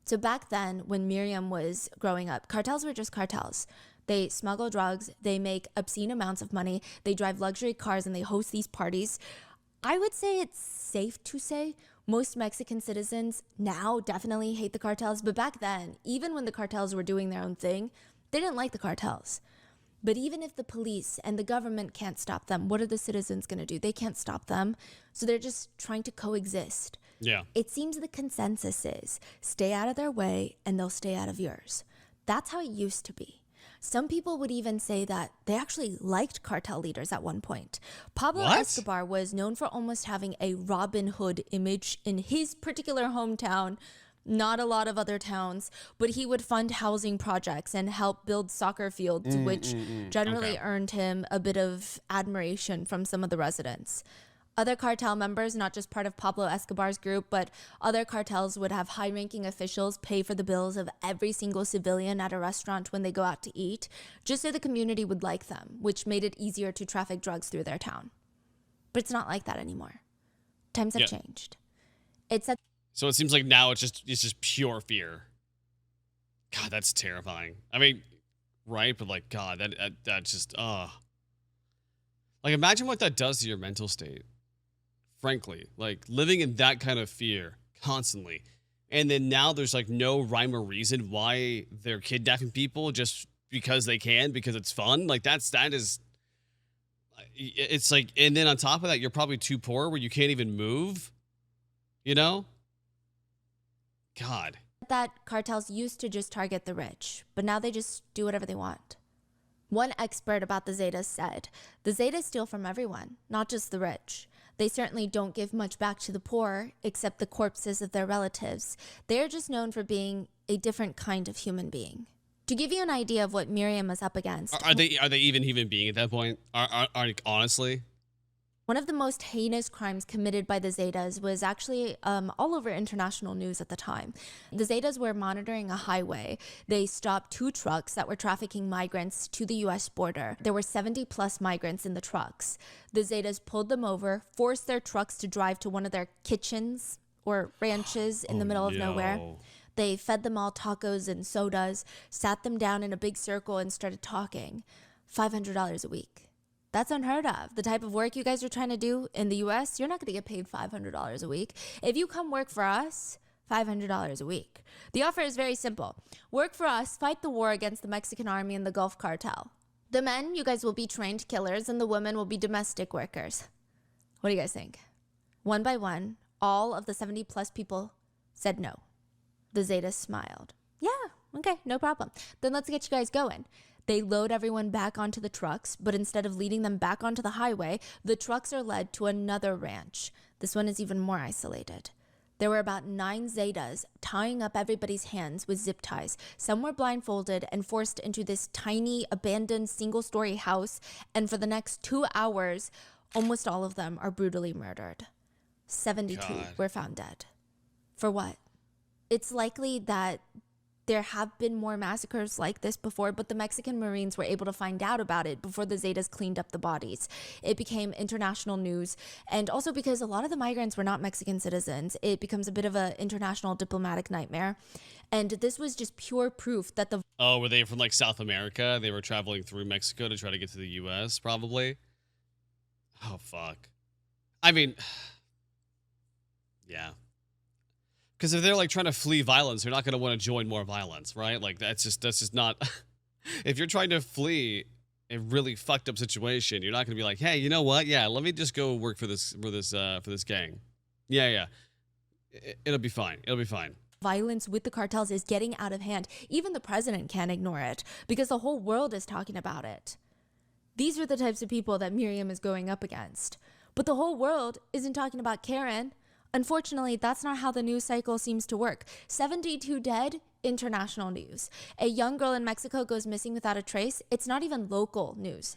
So back then, when Miriam was growing up, cartels were just cartels. They smuggle drugs, they make obscene amounts of money, they drive luxury cars, and they host these parties. I would say it's safe to say most Mexican citizens now definitely hate the cartels, but back then, even when the cartels were doing their own thing, they didn't like the cartels. But even if the police and the government can't stop them, what are the citizens going to do? They can't stop them. So they're just trying to coexist. Yeah. It seems the consensus is stay out of their way and they'll stay out of yours. That's how it used to be. Some people would even say that they actually liked cartel leaders at one point. Pablo What? Escobar was known for almost having a Robin Hood image in his particular hometown, not a lot of other towns, but he would fund housing projects and help build soccer fields, which generally Okay. earned him a bit of admiration from some of the residents. Other cartel members, not just part of Pablo Escobar's group, but other cartels would have high-ranking officials pay for the bills of every single civilian at a restaurant when they go out to eat, just so the community would like them, which made it easier to traffic drugs through their town. But it's not like that anymore. Times have Yeah. changed. It's at So it seems like now it's just pure fear. God, that's terrifying. I mean, right? But like, God, that just like imagine what that does to your mental state. Frankly, like living in that kind of fear constantly, and then now there's like no rhyme or reason why they're kidnapping people just because they can, because it's fun. Like that is. It's like, and then on top of that, you're probably too poor where you can't even move. You know. God. that cartels used to just target the rich, but now they just do whatever they want. One expert about the Zetas said, the Zetas steal from everyone, not just the rich. They certainly don't give much back to the poor, except the corpses of their relatives. They're just known for being a different kind of human being. To give you an idea of what Miriam is up against. Are they even human being at that point? Are honestly? One of the most heinous crimes committed by the Zetas was actually all over international news at the time. The Zetas were monitoring a highway. They stopped 2 trucks that were trafficking migrants to the US border. There were 70 plus migrants in the trucks. The Zetas pulled them over, forced their trucks to drive to one of their kitchens or ranches in the middle of nowhere. They fed them all tacos and sodas, sat them down in a big circle and started talking. $500 a week. That's unheard of. The type of work you guys are trying to do in the US, you're not going to get paid $500 a week. If you come work for us, $500 a week. The offer is very simple. Work for us, fight the war against the Mexican army and the Gulf Cartel. The men, you guys will be trained killers, and the women will be domestic workers. What do you guys think? One by one, all of the 70 plus people said no. The Zetas smiled. Yeah, okay, no problem. Then let's get you guys going. They load everyone back onto the trucks, but instead of leading them back onto the highway, the trucks are led to another ranch. This one is even more isolated. There were about 9 Zetas tying up everybody's hands with zip ties. Some were blindfolded and forced into this tiny, abandoned, single-story house, and for the next 2 hours, almost all of them are brutally murdered. 72 were found dead. For what? It's likely that there have been more massacres like this before, but the Mexican Marines were able to find out about it before the Zetas cleaned up the bodies. It became international news, and also because a lot of the migrants were not Mexican citizens, it becomes a bit of an international diplomatic nightmare. And this was just pure proof that the... Oh, were they from like South America? They were traveling through Mexico to try to get to the US, probably? Oh, fuck. I mean... Yeah. Because if they're like trying to flee violence, they're not going to want to join more violence, right? Like that's just not. If you're trying to flee a really fucked up situation, you're not going to be like, hey, you know what? Yeah, let me just go work for this gang. Yeah. It'll be fine. It'll be fine. Violence with the cartels is getting out of hand. Even the president can't ignore it because the whole world is talking about it. These are the types of people that Miriam is going up against. But the whole world isn't talking about Karen. Unfortunately, that's not how the news cycle seems to work. 72 dead, international news. A young girl in Mexico goes missing without a trace. It's not even local news.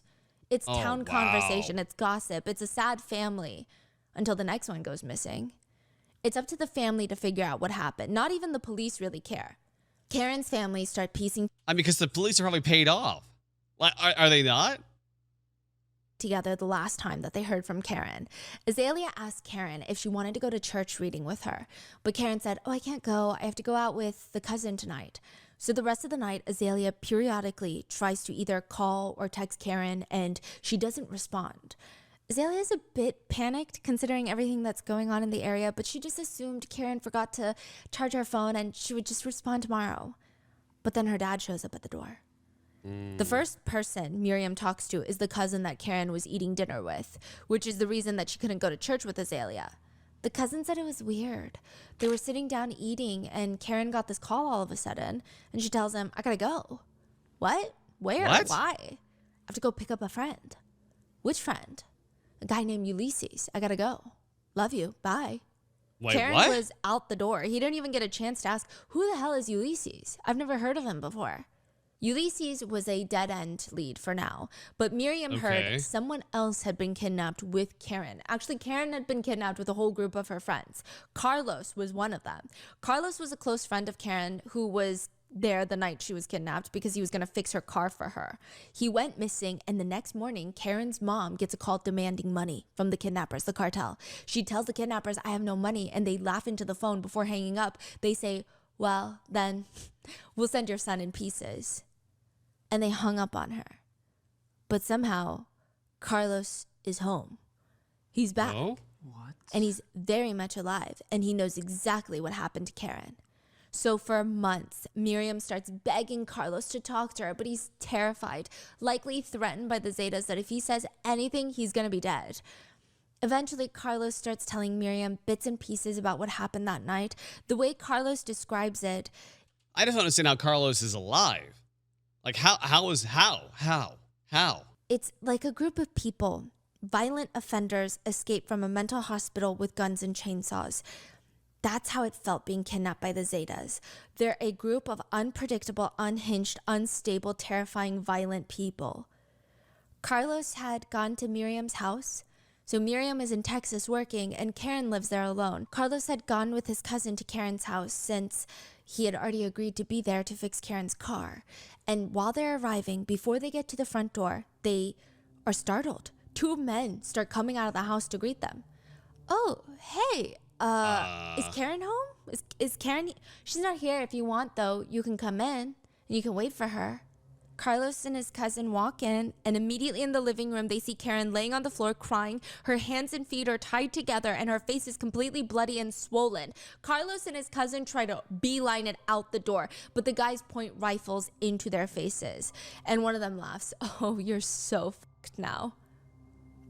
It's town conversation. It's gossip. It's a sad family until the next one goes missing. It's up to the family to figure out what happened. Not even the police really care. Karen's family start piecing... I mean, because the police are probably paid off. Like, are they not? Together the last time that they heard from Karen. Azalea asked Karen if she wanted to go to church reading with her, but Karen said, I can't go. I have to go out with the cousin tonight. So the rest of the night, Azalea periodically tries to either call or text Karen, and she doesn't respond. Azalea is a bit panicked considering everything that's going on in the area, but she just assumed Karen forgot to charge her phone and she would just respond tomorrow. But then her dad shows up at the door. The first person Miriam talks to is the cousin that Karen was eating dinner with, which is the reason that she couldn't go to church with Azalea. The cousin said it was weird. They were sitting down eating, and Karen got this call all of a sudden, and she tells him, I gotta go. What? Where? What? Why? I have to go pick up a friend. Which friend? A guy named Ulysses. I gotta go. Love you. Bye. Wait, Karen what? was out the door. He didn't even get a chance to ask, who the hell is Ulysses? I've never heard of him before. Ulysses was a dead-end lead for now, but Miriam heard someone else had been kidnapped with Karen. Actually, Karen had been kidnapped with a whole group of her friends. Carlos was one of them. Carlos was a close friend of Karen who was there the night she was kidnapped because he was going to fix her car for her. He went missing, and the next morning, Karen's mom gets a call demanding money from the kidnappers, the cartel. She tells the kidnappers, I have no money, and they laugh into the phone before hanging up. They say, well, then we'll send your son in pieces. And they hung up on her. But somehow, Carlos is home. He's back. Oh? What? And he's very much alive. And he knows exactly what happened to Karen. So for months, Miriam starts begging Carlos to talk to her, but he's terrified, likely threatened by the Zetas that if he says anything, he's going to be dead. Eventually, Carlos starts telling Miriam bits and pieces about what happened that night. The way Carlos describes it... I just don't understand how Carlos is alive. Like, how? It's like a group of people, violent offenders, escape from a mental hospital with guns and chainsaws. That's how it felt being kidnapped by the Zetas. They're a group of unpredictable, unhinged, unstable, terrifying, violent people. Carlos had gone to Miriam's house, So Miriam is in Texas working, and Karen lives there alone. Carlos had gone with his cousin to Karen's house since he had already agreed to be there to fix Karen's car. And while they're arriving, before they get to the front door, they are startled. Two men start coming out of the house to greet them. Oh, hey, is Karen home? Is Karen? She's not here. If you want, though, you can come in and you can wait for her. Carlos and his cousin walk in, and immediately in the living room, they see Karen laying on the floor crying. Her hands and feet are tied together, and her face is completely bloody and swollen. Carlos and his cousin try to beeline it out the door, but the guys point rifles into their faces. And one of them laughs. Oh, you're so fucked now.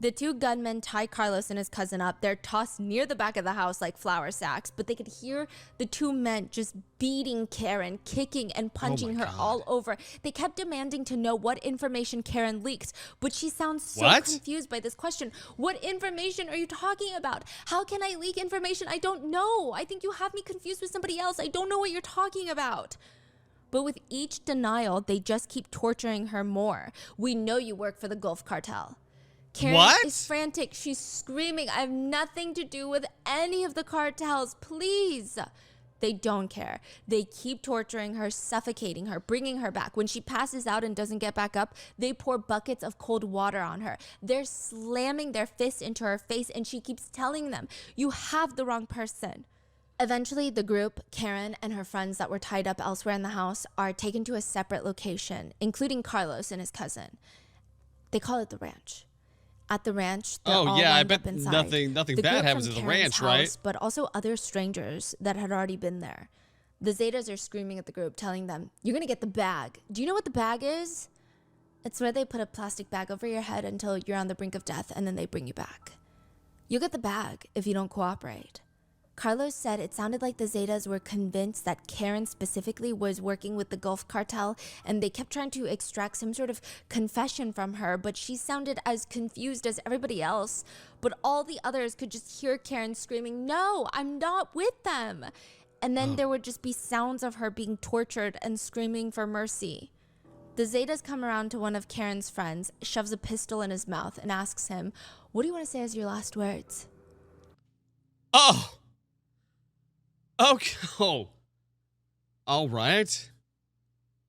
The two gunmen tie Carlos and his cousin up. They're tossed near the back of the house like flour sacks, but they could hear the two men just beating Karen, kicking and punching her all over. They kept demanding to know what information Karen leaked, but she sounds so confused by this question. What information are you talking about? How can I leak information? I don't know. I think you have me confused with somebody else. I don't know what you're talking about. But with each denial, they just keep torturing her more. We know you work for the Gulf Cartel. Karen is frantic. She's screaming, I have nothing to do with any of the cartels. Please. They don't care. They keep torturing her, suffocating her, bringing her back. When she passes out and doesn't get back up, they pour buckets of cold water on her. They're slamming their fists into her face, and she keeps telling them, you have the wrong person. Eventually, the group, Karen and her friends that were tied up elsewhere in the house, are taken to a separate location, including Carlos and his cousin. They call it the ranch. At the ranch, they're all lined up inside. nothing bad happens at the ranch, right? But also other strangers that had already been there. The Zetas are screaming at the group, telling them, you're going to get the bag. Do you know what the bag is? It's where they put a plastic bag over your head until you're on the brink of death, and then they bring you back. You'll get the bag if you don't cooperate. Carlos said it sounded like the Zetas were convinced that Karen specifically was working with the Gulf Cartel, and they kept trying to extract some sort of confession from her, but she sounded as confused as everybody else. But all the others could just hear Karen screaming, no, I'm not with them. And then there would just be sounds of her being tortured and screaming for mercy. The Zetas come around to one of Karen's friends, shoves a pistol in his mouth, and asks him, what do you want to say as your last words? Okay. Oh. All right.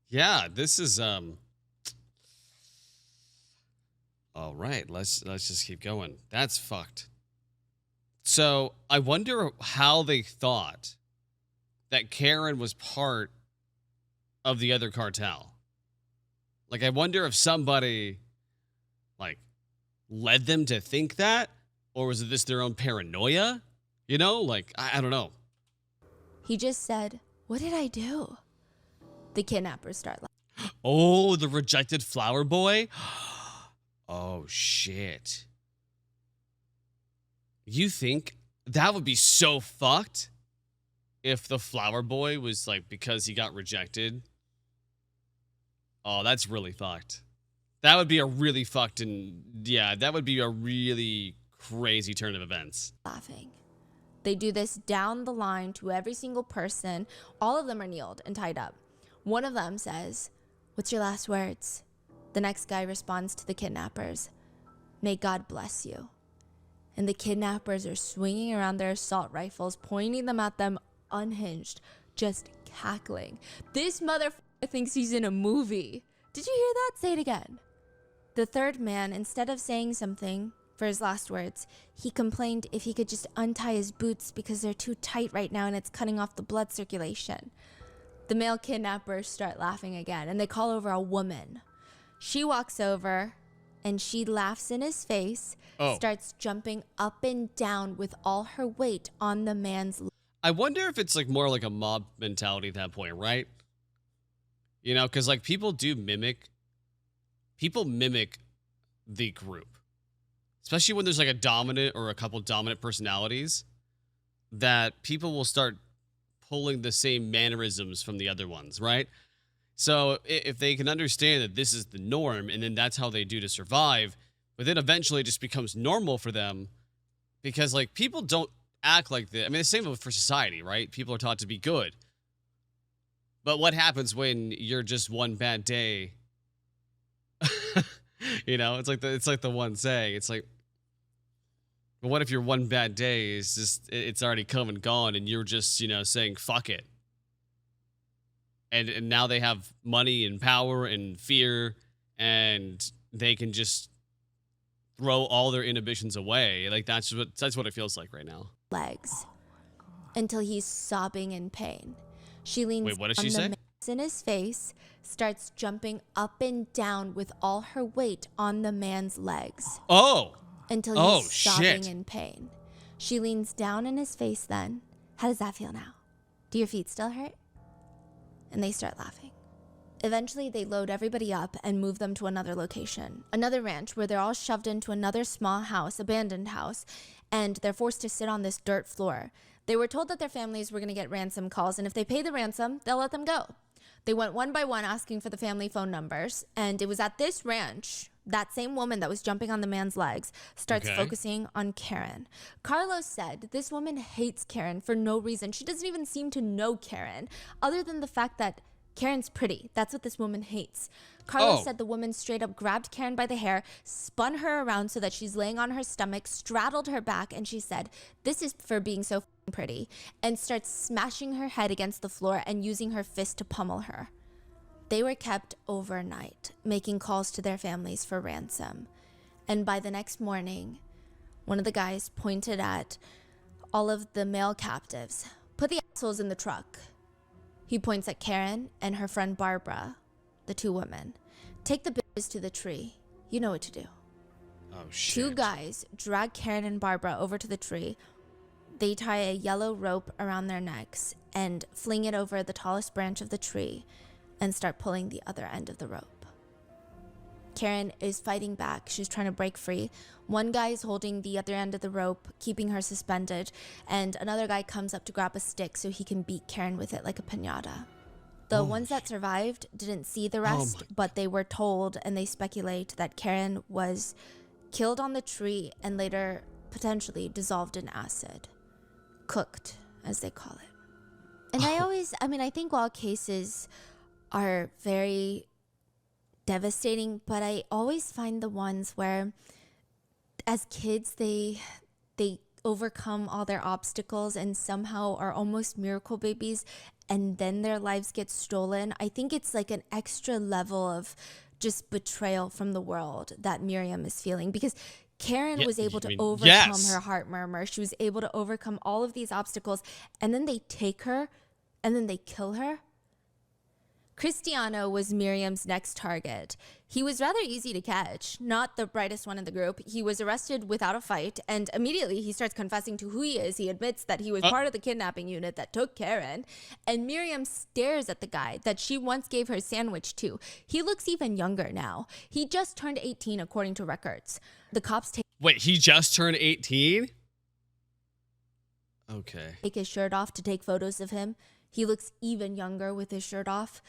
Yeah, this is all right, let's just keep going. That's fucked. So, I wonder how they thought that Karen was part of the other cartel. Like, I wonder if somebody like led them to think that, or was it just their own paranoia? You know, like I don't know. He just said, what did I do? The kidnappers start laughing. Oh, the rejected flower boy? Oh, shit. You think that would be so fucked if the flower boy was like because he got rejected? Oh, that's really fucked. That would be a really fucked that would be a really crazy turn of events. Laughing. They do this down the line to every single person. All of them are kneeled and tied up. One of them says, what's your last words? The next guy responds to the kidnappers, may God bless you. And the kidnappers are swinging around their assault rifles, pointing them at them unhinged, just cackling. This motherfucker thinks he's in a movie. Did you hear that? Say it again. The third man, instead of saying something for his last words, he complained if he could just untie his boots because they're too tight right now and it's cutting off the blood circulation. The male kidnappers start laughing again, and they call over a woman. She walks over and she laughs in his face, starts jumping up and down with all her weight on the man's. I wonder if it's like more like a mob mentality at that point, right? You know, because like people mimic the group. Especially when there's like a dominant or a couple dominant personalities, that people will start pulling the same mannerisms from the other ones, right? So if they can understand that this is the norm and then that's how they do to survive, but then eventually it just becomes normal for them because like people don't act like this. I mean, the same for society, right? People are taught to be good. But what happens when you're just one bad day? You know, it's like the one saying. It's like But what if your one bad day is just, it's already come and gone and you're just, saying, fuck it. And now they have money and power and fear and they can just throw all their inhibitions away. Like that's what it feels like right now. Legs until he's sobbing in pain. She leans Wait, what did on she the say? man's in his face, starts jumping up and down with all her weight on the man's legs. Oh. Until he's sobbing shit. in pain. She leans down in his face then. How does that feel now? Do your feet still hurt? And they start laughing. Eventually, they load everybody up and move them to another location, another ranch where they're all shoved into another small house, abandoned house, and they're forced to sit on this dirt floor. They were told that their families were going to get ransom calls, and if they pay the ransom, they'll let them go. They went one by one asking for the family phone numbers, and it was at this ranch that same woman that was jumping on the man's legs starts focusing on Karen. Carlos said this woman hates Karen for no reason. She doesn't even seem to know Karen, other than the fact that Karen's pretty. That's what this woman hates. Carlos said the woman straight up grabbed Karen by the hair, spun her around so that she's laying on her stomach, straddled her back, and she said, "This is for being so pretty," and starts smashing her head against the floor and using her fist to pummel her. They were kept overnight, making calls to their families for ransom. And by the next morning, one of the guys pointed at all of the male captives. "Put the assholes in the truck." He points at Karen and her friend Barbara, the two women. "Take the bitches to the tree. You know what to do." Oh, shit. Two guys drag Karen and Barbara over to the tree. They tie a yellow rope around their necks and fling it over the tallest branch of the tree and start pulling the other end of the rope. Karen is fighting back. She's trying to break free. One guy is holding the other end of the rope, keeping her suspended, and another guy comes up to grab a stick so he can beat Karen with it like a piñata. The ones that survived didn't see the rest, but they were told, and they speculate that Karen was killed on the tree and later potentially dissolved in acid. Cooked, as they call it. And I think all cases are very devastating, but I always find the ones where as kids they overcome all their obstacles and somehow are almost miracle babies and then their lives get stolen. I think it's like an extra level of just betrayal from the world that Miriam is feeling, because Karen was able to overcome her heart murmur. She was able to overcome all of these obstacles, and then they take her and then they kill her. Cristiano was Miriam's next target. He was rather easy to catch, not the brightest one in the group. He was arrested without a fight, and immediately he starts confessing to who he is. He admits that he was part of the kidnapping unit that took Karen, and Miriam stares at the guy that she once gave her sandwich to. He looks even younger now. He just turned 18 according to records. The cops Wait, he just turned 18? Okay. take his shirt off to take photos of him. He looks even younger with his shirt off.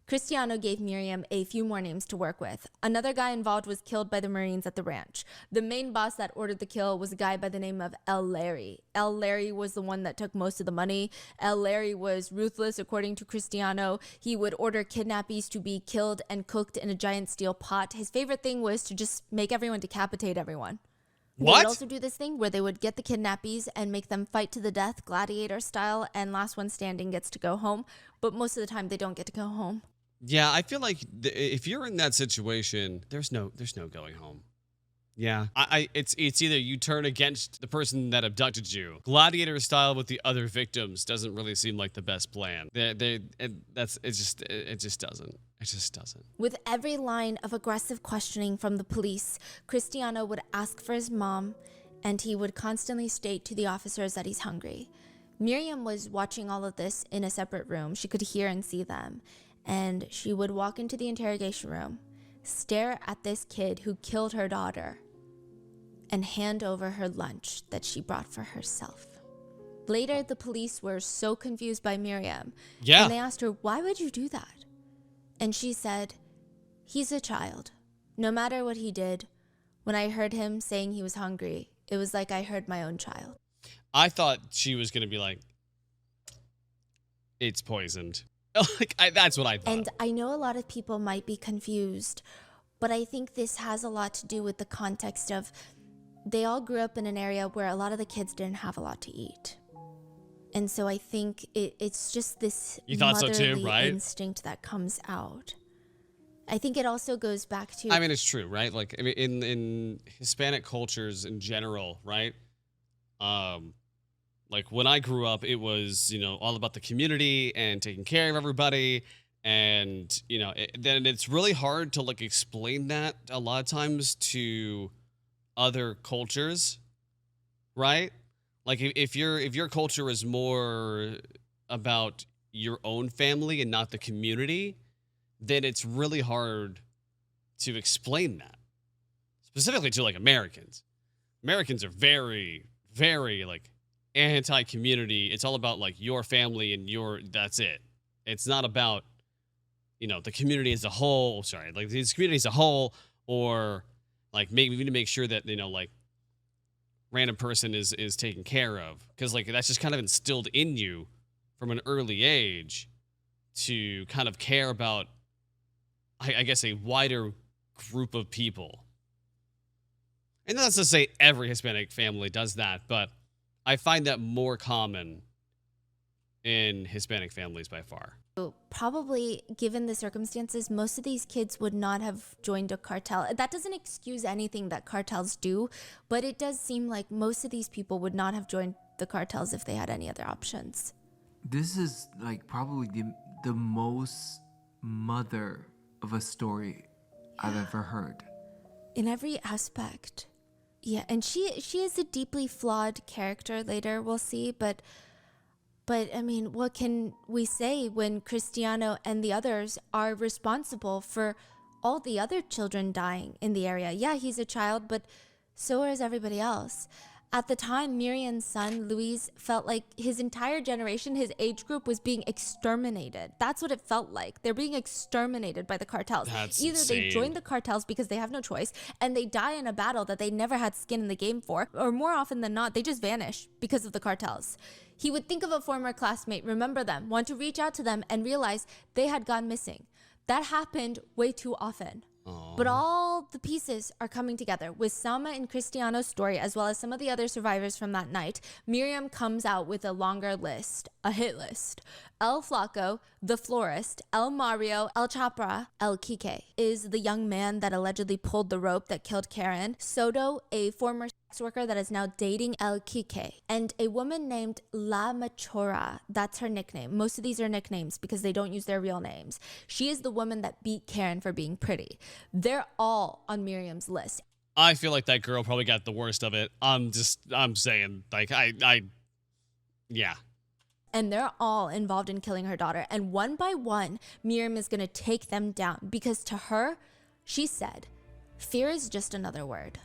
Cristiano gave Miriam a few more names to work with. Another guy involved was killed by the Marines at the ranch. The main boss that ordered the kill was a guy by the name of El Larry. El Larry was the one that took most of the money. El Larry was ruthless, according to Cristiano. He would order kidnappees to be killed and cooked in a giant steel pot. His favorite thing was to just make everyone decapitate everyone. What? They would also do this thing where they would get the kidnappees and make them fight to the death, gladiator style, and last one standing gets to go home. But most of the time, they don't get to go home. Yeah, I feel like if you're in that situation, there's no going home. Yeah, it's either you turn against the person that abducted you, gladiator style with the other victims doesn't really seem like the best plan. It just doesn't. With every line of aggressive questioning from the police, Cristiano would ask for his mom, and he would constantly state to the officers that he's hungry. Miriam was watching all of this in a separate room. She could hear and see them. And she would walk into the interrogation room, stare at this kid who killed her daughter, and hand over her lunch that she brought for herself. Later, the police were so confused by Miriam. Yeah. And they asked her, "Why would you do that?" And she said, "He's a child. No matter what he did, when I heard him saying he was hungry, it was like I heard my own child." I thought she was going to be like, it's poisoned. That's what I thought. And I know a lot of people might be confused, but I think this has a lot to do with the context of they all grew up in an area where a lot of the kids didn't have a lot to eat. And so I think it's just this You thought so too, motherly right? instinct that comes out. I think it also goes back to... I mean, it's true, right? Like, I mean, in Hispanic cultures in general, right? Like when I grew up, it was, all about the community and taking care of everybody. And, then it's really hard to like explain that a lot of times to other cultures, right? Like if your culture is more about your own family and not the community, then it's really hard to explain that. Specifically to like Americans. Americans are very, very like anti-community. It's all about like your family and that's it. It's not about, the community as a whole. Sorry, like this community as a whole, or like maybe we need to make sure that, like random person is taken care of. Because like that's just kind of instilled in you from an early age to kind of care about, I guess, a wider group of people. And that's to say every Hispanic family does that, but I find that more common in Hispanic families by far. Probably, given the circumstances, most of these kids would not have joined a cartel. That doesn't excuse anything that cartels do, but it does seem like most of these people would not have joined the cartels if they had any other options. This is like probably the most mother of a story I've ever heard. In every aspect. Yeah, and she is a deeply flawed character later, we'll see, but I mean, what can we say when Cristiano and the others are responsible for all the other children dying in the area? Yeah, he's a child, but so is everybody else. At the time, Miriam's son, Luis, felt like his entire generation, his age group, was being exterminated. That's what it felt like. They're being exterminated by the cartels. That's Either insane. they join the cartels because they have no choice, and they die in a battle that they never had skin in the game for, or more often than not, they just vanish because of the cartels. He would think of a former classmate, remember them, want to reach out to them, and realize they had gone missing. That happened way too often. Aww. But all the pieces are coming together. With Salma and Cristiano's story, as well as some of the other survivors from that night, Miriam comes out with a longer list, a hit list. El Flaco, the florist, El Mario, El Chapra, El Kike is the young man that allegedly pulled the rope that killed Karen. Soto, a former sex worker that is now dating El Kike. And a woman named La Machora, that's her nickname. Most of these are nicknames because they don't use their real names. She is the woman that beat Karen for being pretty. They're all on Miriam's list. I feel like that girl probably got the worst of it. I'm saying, like, yeah. And they're all involved in killing her daughter. And one by one, Miriam is going to take them down. Because to her, she said, fear is just another word.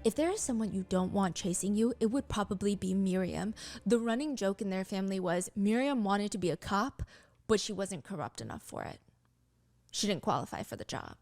If there is someone you don't want chasing you, it would probably be Miriam. The running joke in their family was Miriam wanted to be a cop, but she wasn't corrupt enough for it. She didn't qualify for the job.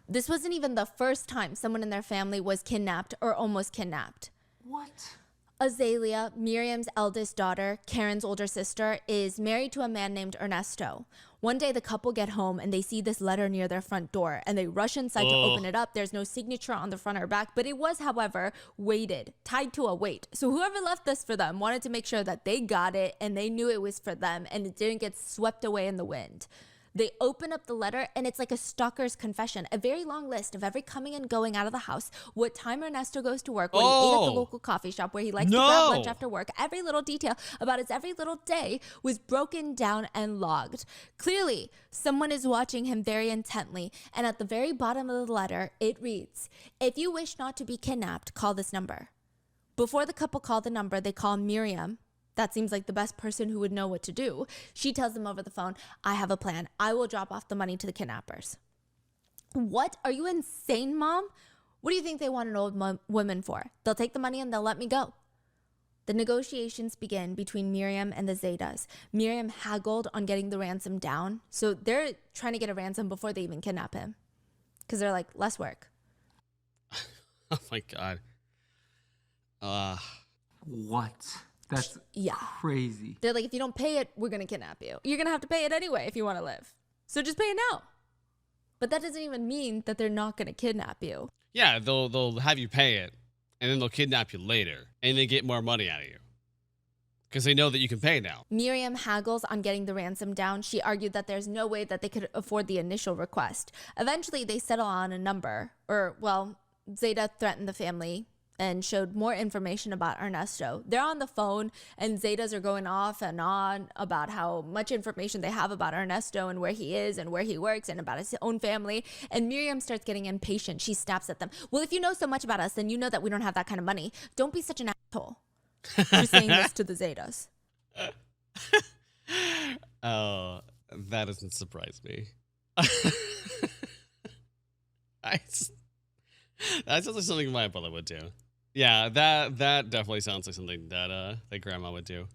This wasn't even the first time someone in their family was kidnapped or almost kidnapped. What? Azalea, Miriam's eldest daughter, Karen's older sister, is married to a man named Ernesto. One day the couple get home and they see this letter near their front door and they rush inside to open it up. There's no signature on the front or back, but it was, however, weighted, tied to a weight. So whoever left this for them wanted to make sure that they got it and they knew it was for them and it didn't get swept away in the wind. They open up the letter and it's like a stalker's confession, a very long list of every coming and going out of the house, what time Ernesto goes to work, what he ate at the local coffee shop, where he likes to grab lunch after work. Every little detail about his every little day was broken down and logged. Clearly, someone is watching him very intently, and at the very bottom of the letter, it reads, "If you wish not to be kidnapped, call this number." Before the couple call the number, they call Miriam. That seems like the best person who would know what to do. She tells them over the phone, I have a plan. I will drop off the money to the kidnappers. What? Are you insane, Mom? What do you think they want an old woman for? They'll take the money and they'll let me go. The negotiations begin between Miriam and the Zetas. Miriam haggled on getting the ransom down. So they're trying to get a ransom before they even kidnap him. Because they're like, less work. Oh my God. What? That's crazy. They're like, if you don't pay it, we're going to kidnap you. You're going to have to pay it anyway if you want to live. So just pay it now. But that doesn't even mean that they're not going to kidnap you. Yeah, they'll have you pay it. and then they'll kidnap you later, and they get more money out of you. Because they know that you can pay now. Miriam haggles on getting the ransom down. She argued that there's no way that they could afford the initial request. Eventually, they settle on a number. Zeta threatened the family and showed more information about Ernesto. They're on the phone, and Zetas are going off and on about how much information they have about Ernesto and where he is and where he works and about his own family. And Miriam starts getting impatient. She snaps at them. Well, if you know so much about us, then you know that we don't have that kind of money. Don't be such an asshole. She's saying this to the Zetas. Oh, that doesn't surprise me. That sounds like something my brother would do. Yeah, that definitely sounds like something that grandma would do.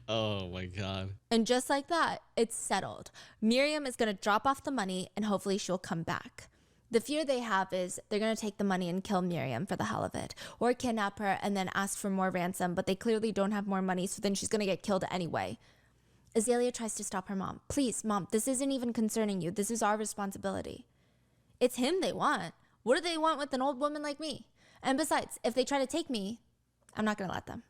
Oh my god. And just like that, it's settled. Miriam is going to drop off the money and hopefully she'll come back. The fear they have is they're going to take the money and kill Miriam for the hell of it, or kidnap her and then ask for more ransom, but they clearly don't have more money, so then she's going to get killed anyway. Azalea tries to stop her mom. Please, Mom, this isn't even concerning you. This is our responsibility. It's him they want. What do they want with an old woman like me? And besides, if they try to take me, I'm not going to let them.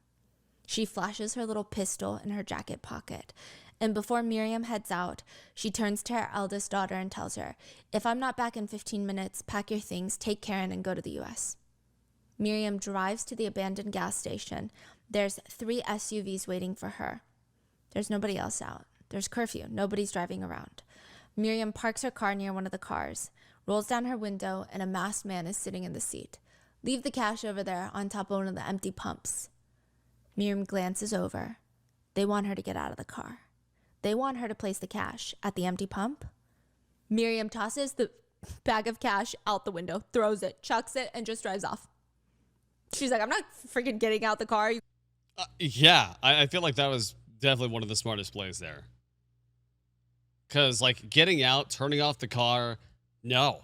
She flashes her little pistol in her jacket pocket. And before Miriam heads out, she turns to her eldest daughter and tells her, if I'm not back in 15 minutes, pack your things, take Karen, and go to the U.S. Miriam drives to the abandoned gas station. There's 3 SUVs waiting for her. There's nobody else out. There's curfew. Nobody's driving around. Miriam parks her car near one of the cars, rolls down her window, and a masked man is sitting in the seat. Leave the cash over there on top of one of the empty pumps. Miriam glances over. They want her to get out of the car. They want her to place the cash at the empty pump. Miriam tosses the bag of cash out the window, throws it, chucks it, and just drives off. She's like, I'm not freaking getting out the car. Yeah, I feel like that was definitely one of the smartest plays there. Because, like, getting out, turning off the car, no.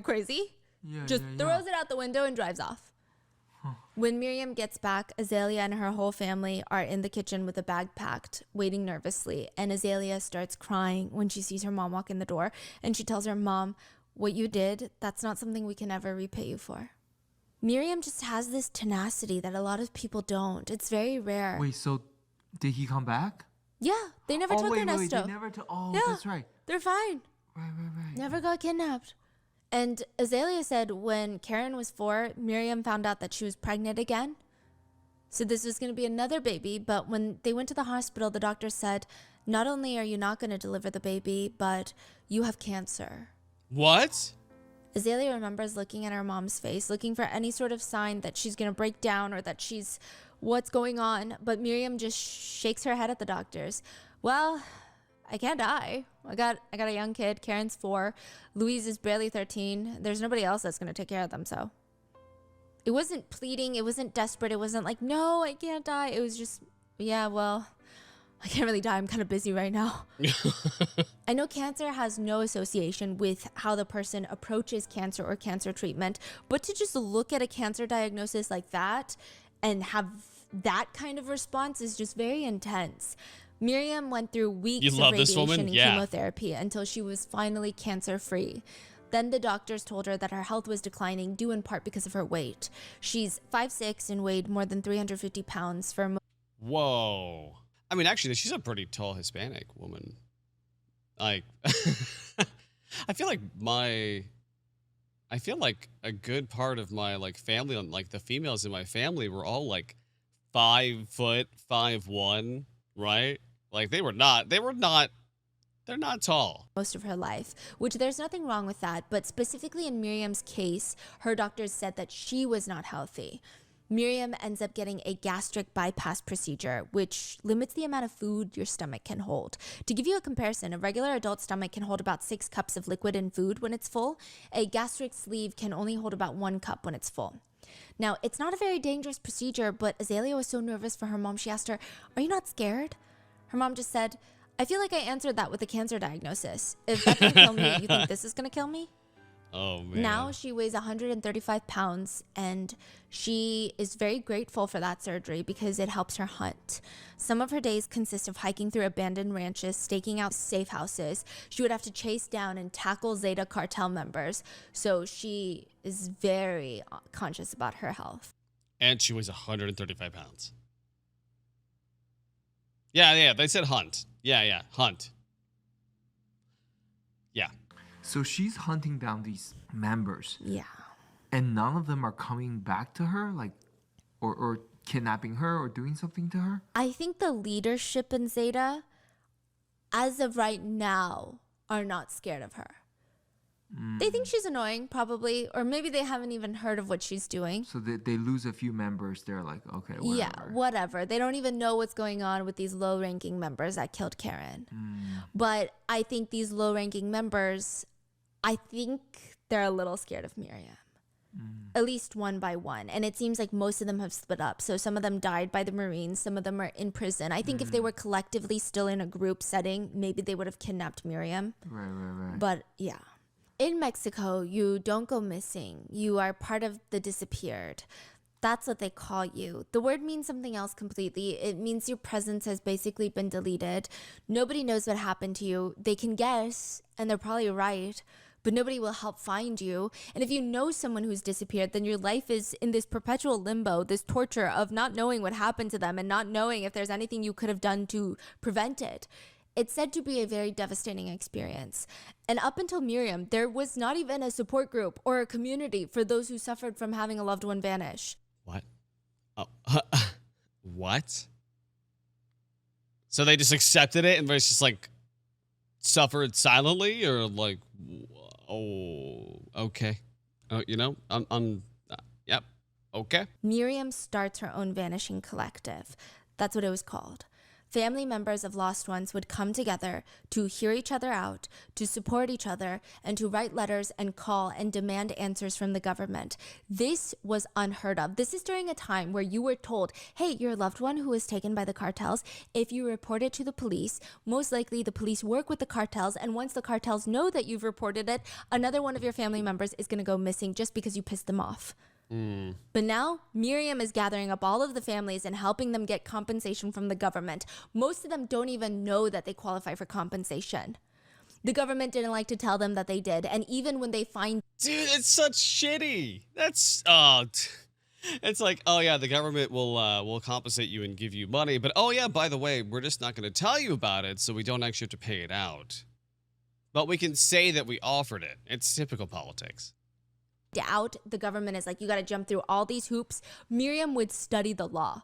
Crazy? Yeah, Just throws it out the window and drives off. When Miriam gets back, Azalea and her whole family are in the kitchen with a bag packed, waiting nervously. And Azalea starts crying when she sees her mom walk in the door. And she tells her, Mom, what you did, that's not something we can ever repay you for. Miriam just has this tenacity that a lot of people don't. It's very rare. Wait, so did he come back? Yeah, they never took Ernesto. They never took. Oh, Yeah. that's right. They're fine. Right. Never got kidnapped. And Azalea said when Karen was 4, Miriam found out that she was pregnant again. So this was going to be another baby. But when they went to the hospital, the doctor said, not only are you not going to deliver the baby, but you have cancer. What? Azalea remembers looking at her mom's face, looking for any sort of sign that she's going to break down or that she's what's going on. But Miriam just shakes her head at the doctors. Well, I can't die. I got a young kid. Karen's 4. Louise is barely 13. There's nobody else that's going to take care of them. So it wasn't pleading. It wasn't desperate. It wasn't like, no, I can't die. It was just, yeah, well, I can't really die. I'm kind of busy right now. I know cancer has no association with how the person approaches cancer or cancer treatment, but to just look at a cancer diagnosis like that and have that kind of response is just very intense. Miriam went through weeks of radiation and chemotherapy until she was finally cancer-free. Then the doctors told her that her health was declining due in part because of her weight. She's 5'6" and weighed more than 350 pounds for Whoa. I mean, actually, she's a pretty tall Hispanic woman. Like, I feel like a good part of my like family, like the females in my family were all like 5 foot, 5'1", right? Like they're not tall. most of her life, which there's nothing wrong with that. But specifically in Miriam's case, her doctors said that she was not healthy. Miriam ends up getting a gastric bypass procedure, which limits the amount of food your stomach can hold. To give you a comparison, a regular adult stomach can hold about 6 cups of liquid and food when it's full. A gastric sleeve can only hold about 1 cup when it's full. Now, it's not a very dangerous procedure, but Azalea was so nervous for her mom, she asked her, "Are you not scared?" Her mom just said, "I feel like I answered that with a cancer diagnosis. If that can kill me, you think this is going to kill me?" Oh, man. Now she weighs 135 pounds, and she is very grateful for that surgery because it helps her hunt. Some of her days consist of hiking through abandoned ranches, staking out safe houses. She would have to chase down and tackle Zeta cartel members, so she is very conscious about her health. And she weighs 135 pounds. Yeah, they said hunt. Yeah, hunt. Yeah. So she's hunting down these members. Yeah. And none of them are coming back to her, like, or kidnapping her or doing something to her? I think the leadership in Zeta, as of right now, are not scared of her. They think she's annoying, probably, or maybe they haven't even heard of what she's doing. So they lose a few members. They're like, okay, whatever. Yeah, whatever. They don't even know what's going on with these low-ranking members that killed Karen. But I think these low-ranking members, I think they're a little scared of Miriam. At least one by one. And it seems like most of them have split up. So some of them died by the Marines. Some of them are in prison. I think if they were collectively still in a group setting, maybe they would have kidnapped Miriam. Right. But yeah. In Mexico, you don't go missing. You are part of the disappeared. That's what they call you. The word means something else completely. It means your presence has basically been deleted. Nobody knows what happened to you. They can guess, and they're probably right, but nobody will help find you. And if you know someone who's disappeared, then your life is in this perpetual limbo, this torture of not knowing what happened to them and not knowing if there's anything you could have done to prevent it. It's said to be a very devastating experience. And up until Miriam, there was not even a support group or a community for those who suffered from having a loved one vanish. What? Oh, what? So they just accepted it and was just like suffered silently, or like, oh, okay. Yep, okay. Miriam starts her own vanishing collective. That's what it was called. Family members of lost ones would come together to hear each other out, to support each other, and to write letters and call and demand answers from the government. This was unheard of. This is during a time where you were told, hey, your loved one who was taken by the cartels, if you report it to the police, most likely the police work with the cartels, and once the cartels know that you've reported it, another one of your family members is going to go missing just because you pissed them off. But now Miriam is gathering up all of the families and helping them get compensation from the government. Most of them don't even know that they qualify for compensation. The government didn't like to tell them that they did. And even when they find... Dude, it's such shitty. It's like, oh yeah, the government will compensate you and give you money. But oh yeah, by the way, we're just not going to tell you about it, so we don't actually have to pay it out. But we can say that we offered it. It's typical politics. Out, the government is like, you got to jump through all these hoops. Miriam would study the law.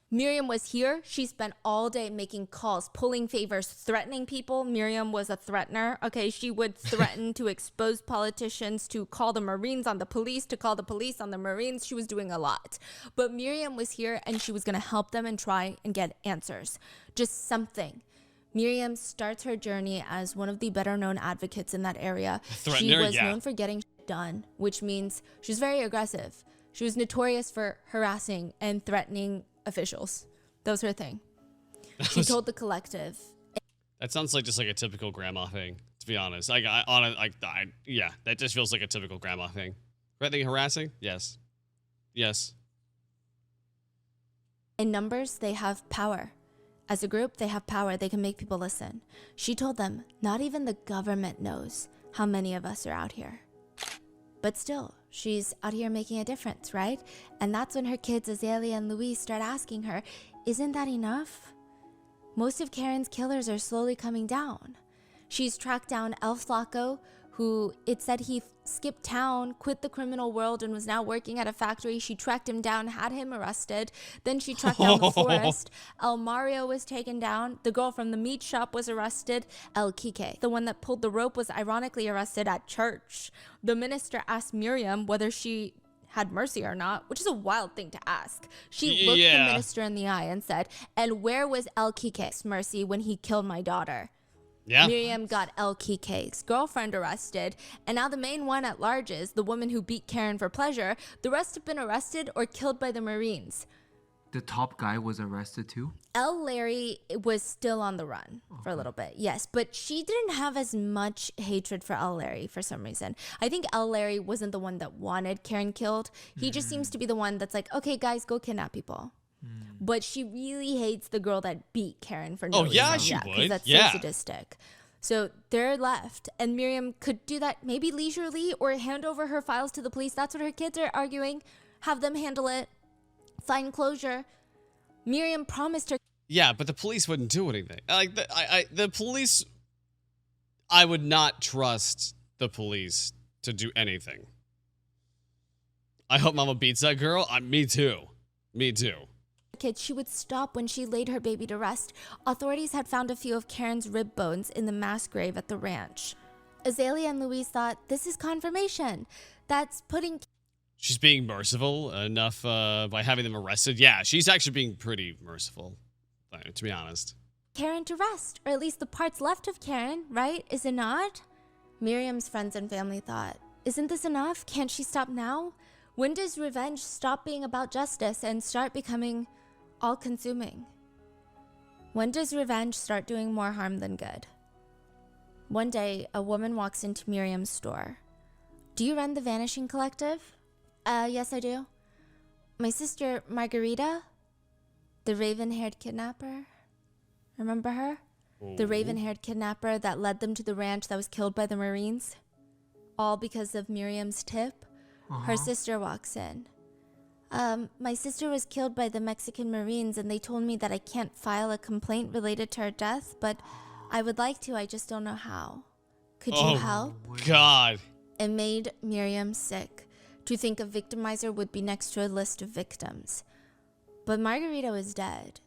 Miriam was here. She spent all day making calls, pulling favors, threatening people. Miriam was a threatener. Okay, she would threaten to expose politicians, to call the Marines on the police, to call the police on the Marines. She was doing a lot. But Miriam was here, and she was going to help them and try and get answers. Just something. Miriam starts her journey as one of the better known advocates in that area. She was known for getting shit done, which means she was very aggressive. She was notorious for harassing and threatening officials. That was her thing. She told the collective. That sounds like just like a typical grandma thing, to be honest. Yeah, that just feels like a typical grandma thing. Threatening, harassing? Yes. In numbers, they have power. As a group, they have power. They can make people listen. She told them, not even the government knows how many of us are out here. But still, she's out here making a difference, right? And that's when her kids, Azalea and Luis, start asking her, isn't that enough? Most of Karen's killers are slowly coming down. She's tracked down El Flaco, who it said he skipped town, quit the criminal world, and was now working at a factory. She tracked him down, had him arrested. Then she tracked down the Forest. El Mario was taken down. The girl from the meat shop was arrested. El Kike, the one that pulled the rope, was ironically arrested at church. The minister asked Miriam whether she had mercy or not, which is a wild thing to ask. She looked the minister in the eye and said, and where was El Kike's mercy when he killed my daughter? Yeah. Miriam got El Kike's girlfriend arrested, and now the main one at large is the woman who beat Karen for pleasure. The rest have been arrested or killed by the Marines. the top guy was arrested too? L. Larry was still on the run for a little bit, yes. But she didn't have as much hatred for L. Larry for some reason. I think L. Larry wasn't the one that wanted Karen killed. He just seems to be the one that's like, okay, guys, go kidnap people. But she really hates the girl that beat Karen for no reason. Oh, yeah, she would. Because that's Yeah. so sadistic. So they're left. And Miriam could do that maybe leisurely or hand over her files to the police. That's what her kids are arguing. Have them handle it. Find closure. Miriam promised her. Yeah, but the police wouldn't do anything. Like the police, I would not trust the police to do anything. I hope Mama beats that girl. Me too. Me too. Kid, she would stop when she laid her baby to rest. Authorities had found a few of Karen's rib bones in the mass grave at the ranch. Azalea and Louise thought, this is confirmation. That's putting. She's being merciful enough by having them arrested. Yeah, she's actually being pretty merciful, to be honest. Karen to rest, or at least the parts left of Karen, right? Is it not? Miriam's friends and family thought, isn't this enough? Can't she stop now? When does revenge stop being about justice and start becoming all-consuming? When does revenge start doing more harm than good? One day, a woman walks into Miriam's store. Do you run the Vanishing Collective? Yes, I do. My sister, Margarita, the raven-haired kidnapper. Remember her? The raven-haired kidnapper that led them to the ranch that was killed by the Marines? All because of Miriam's tip? Her sister walks in. My sister was killed by the Mexican Marines, and they told me that I can't file a complaint related to her death, but I would like to, I just don't know how. Could you help? God. It made Miriam sick to think a victimizer would be next to a list of victims. But Margarita was dead,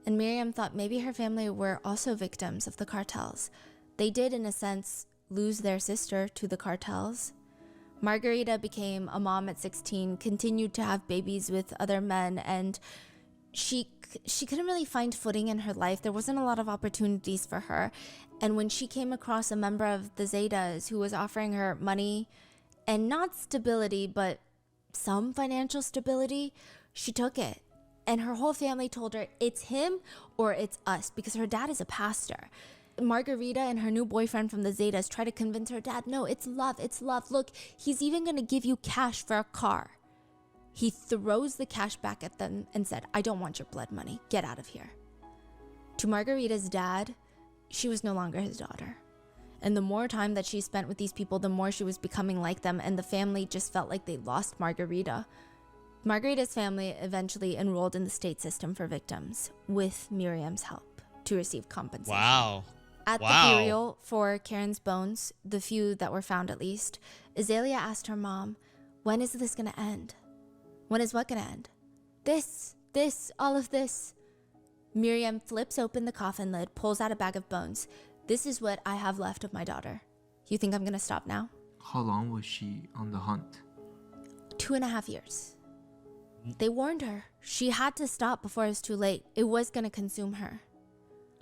and Miriam thought maybe her family were also victims of the cartels. They did, in a sense, lose their sister to the cartels. Margarita became a mom at 16, continued to have babies with other men, and she couldn't really find footing in her life. There wasn't a lot of opportunities for her. And when she came across a member of the Zetas who was offering her money and not stability, but some financial stability, she took it. And her whole family told her, it's him or it's us, because her dad is a pastor. Margarita and her new boyfriend from the Zetas try to convince her dad, no, it's love, it's love. Look, he's even going to give you cash for a car. He throws the cash back at them and said, I don't want your blood money. Get out of here. To Margarita's dad, she was no longer his daughter. And the more time that she spent with these people, the more she was becoming like them, and the family just felt like they lost Margarita. Margarita's family eventually enrolled in the state system for victims with Miriam's help to receive compensation. Wow. At the burial for Karen's bones, the few that were found at least, Azalea asked her mom, when is this going to end? When is what going to end? This, all of this. Miriam flips open the coffin lid, pulls out a bag of bones. This is what I have left of my daughter. You think I'm going to stop now? How long was she on the hunt? 2.5 years. They warned her. She had to stop before it was too late. It was going to consume her.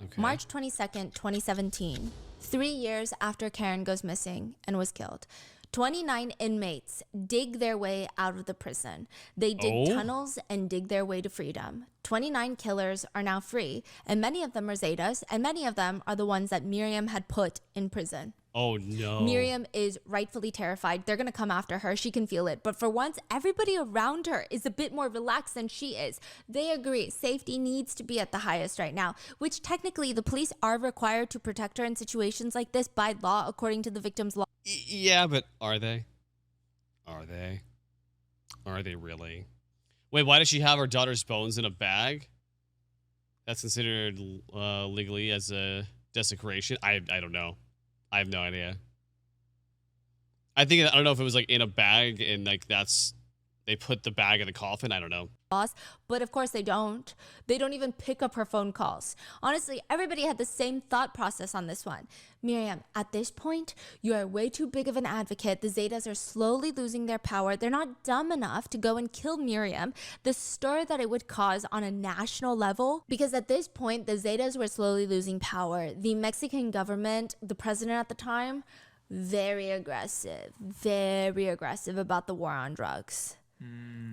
Okay. March 22nd, 2017, 3 years after Karen goes missing and was killed, 29 inmates dig their way out of the prison. They dig tunnels and dig their way to freedom. 29 killers are now free, and many of them are Zetas, and many of them are the ones that Miriam had put in prison. Oh, no. Miriam is rightfully terrified. They're going to come after her. She can feel it. But for once, everybody around her is a bit more relaxed than she is. They agree safety needs to be at the highest right now, which technically the police are required to protect her in situations like this by law, according to the victim's law. Yeah, but are they? Are they? Are they really? Wait, why does she have her daughter's bones in a bag? That's considered legally as a desecration? I don't know. I have no idea. I don't know if it was like in a bag and like they put the bag in a coffin. I don't know. But of course they don't. They don't even pick up her phone calls. Honestly, everybody had the same thought process on this one. Miriam, at this point, you are way too big of an advocate. The Zetas are slowly losing their power. They're not dumb enough to go and kill Miriam. The stir that it would cause on a national level, because at this point, the Zetas were slowly losing power. The Mexican government, the president at the time, very aggressive about the war on drugs.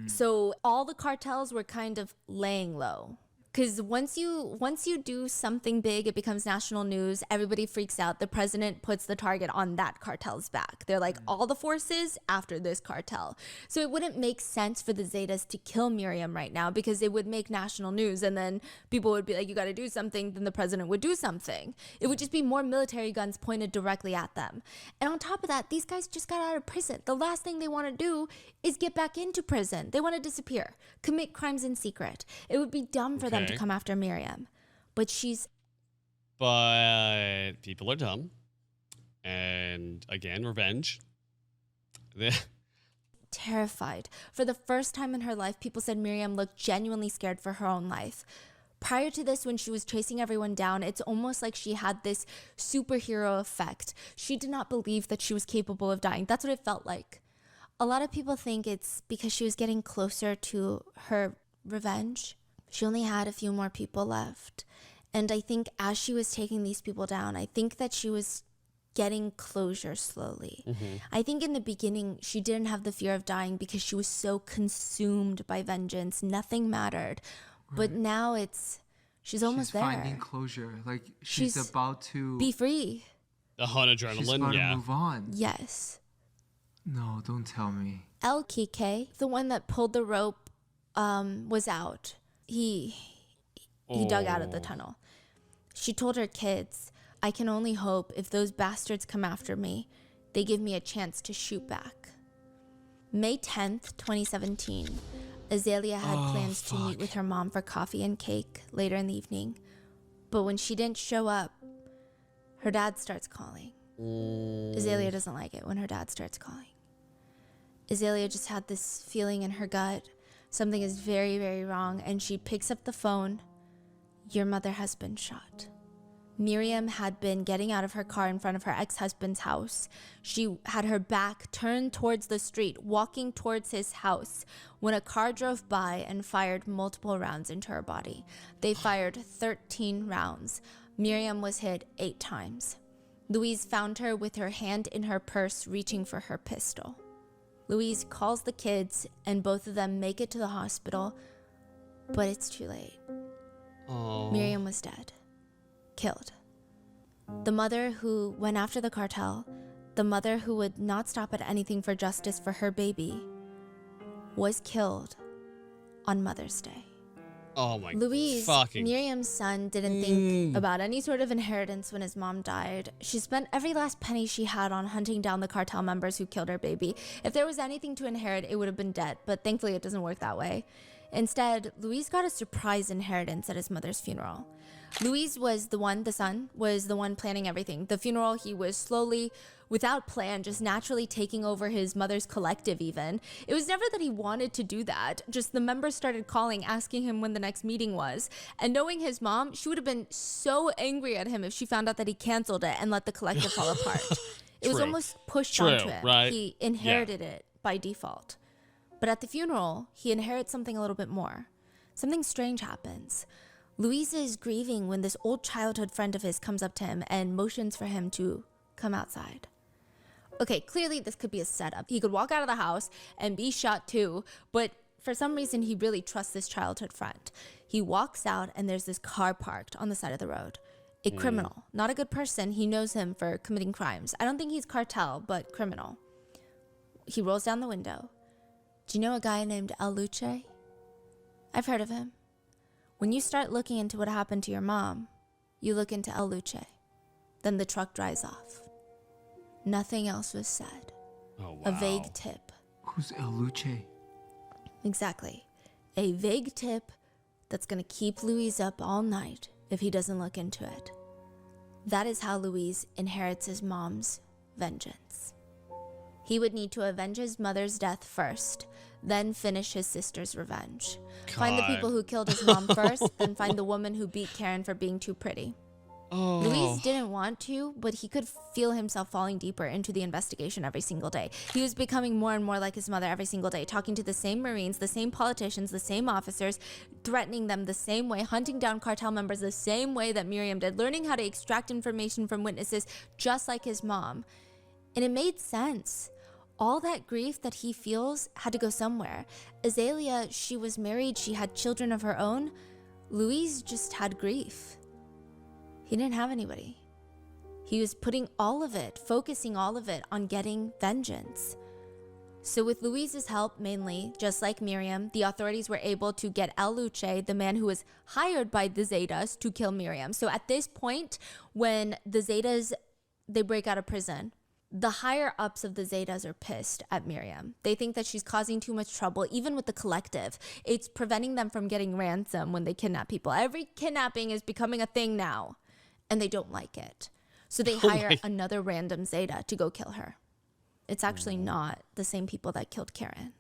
So all the cartels were kind of laying low. Because once you do something big, it becomes national news. Everybody freaks out. The president puts the target on that cartel's back. They're like, all the forces after this cartel. So it wouldn't make sense for the Zetas to kill Miriam right now because it would make national news. And then people would be like, you got to do something. Then the president would do something. It would just be more military guns pointed directly at them. And on top of that, these guys just got out of prison. The last thing they want to do is get back into prison. They want to disappear, commit crimes in secret. It would be dumb for them to come after Miriam. But people are dumb. And again, revenge. Terrified. For the first time in her life, people said Miriam looked genuinely scared for her own life. Prior to this, when she was chasing everyone down, it's almost like she had this superhero effect. She did not believe that she was capable of dying. That's what it felt like. A lot of people think it's because she was getting closer to her revenge. She only had a few more people left. And I think as she was taking these people down, I think that she was getting closure slowly. I think in the beginning, she didn't have the fear of dying because she was so consumed by vengeance. Nothing mattered. But now she's almost there. She's finding closure. Like she's about to be free. The hunt adrenaline, she's about to move on. Yes. No, don't tell me. El Kike, the one that pulled the rope, was out. He dug out of the tunnel. She told her kids, I can only hope if those bastards come after me, they give me a chance to shoot back. May 10th, 2017, Azalea had plans to meet with her mom for coffee and cake later in the evening. But when she didn't show up, her dad starts calling. Azalea doesn't like it when her dad starts calling. Azalea just had this feeling in her gut. Something is very, very wrong. And she picks up the phone. Your mother has been shot. Miriam had been getting out of her car in front of her ex-husband's house. She had her back turned towards the street, walking towards his house, when a car drove by and fired multiple rounds into her body. They fired 13 rounds. Miriam was hit 8 times. Louise found her with her hand in her purse, reaching for her pistol. Louise calls the kids, and both of them make it to the hospital, but it's too late. Miriam was dead. Killed. The mother who went after the cartel, the mother who would not stop at anything for justice for her baby, was killed on Mother's Day. Oh my Louise, fucking... Miriam's son, didn't think about any sort of inheritance when his mom died. She spent every last penny she had on hunting down the cartel members who killed her baby. If there was anything to inherit, it would have been debt, but thankfully it doesn't work that way. Instead, Louise got a surprise inheritance at his mother's funeral. Louise was the son, was the one planning everything. The funeral, he was slowly, without plan, just naturally taking over his mother's collective even. It was never that he wanted to do that. Just the members started calling, asking him when the next meeting was. And knowing his mom, she would have been so angry at him if she found out that he canceled it and let the collective fall apart. It was almost pushed onto him. Right? He inherited it by default. But at the funeral, he inherits something a little bit more. Something strange happens. Louise is grieving when this old childhood friend of his comes up to him and motions for him to come outside. Okay, clearly this could be a setup. He could walk out of the house and be shot too, but for some reason he really trusts this childhood friend. He walks out and there's this car parked on the side of the road. A criminal, not a good person. He knows him for committing crimes. I don't think he's cartel, but criminal. He rolls down the window. Do you know a guy named El Luce? I've heard of him. When you start looking into what happened to your mom, you look into El Luce. Then the truck drives off. Nothing else was said. Oh, wow. A vague tip. Who's El Luce? Exactly. A vague tip that's going to keep Louise up all night if he doesn't look into it. That is how Louise inherits his mom's vengeance. He would need to avenge his mother's death first, then finish his sister's revenge. Find the people who killed his mom first, then find the woman who beat Karen for being too pretty. Louise didn't want to, but he could feel himself falling deeper into the investigation every single day. He was becoming more and more like his mother every single day, talking to the same Marines, the same politicians, the same officers, threatening them the same way, hunting down cartel members the same way that Miriam did, learning how to extract information from witnesses just like his mom. And it made sense. all that grief that he feels had to go somewhere. Azalea, she was married, she had children of her own. Louise just had grief. He didn't have anybody. He was putting all of it, focusing all of it on getting vengeance. So with Louise's help mainly, just like Miriam, the authorities were able to get El Luce, the man who was hired by the Zetas to kill Miriam. So at this point, when the Zetas, they break out of prison, the higher ups of the Zetas are pissed at Miriam. They think that she's causing too much trouble, even with the collective. It's preventing them from getting ransom when they kidnap people. Every kidnapping is becoming a thing now, and they don't like it. So they hire another random Zeta to go kill her. It's actually not the same people that killed Karen.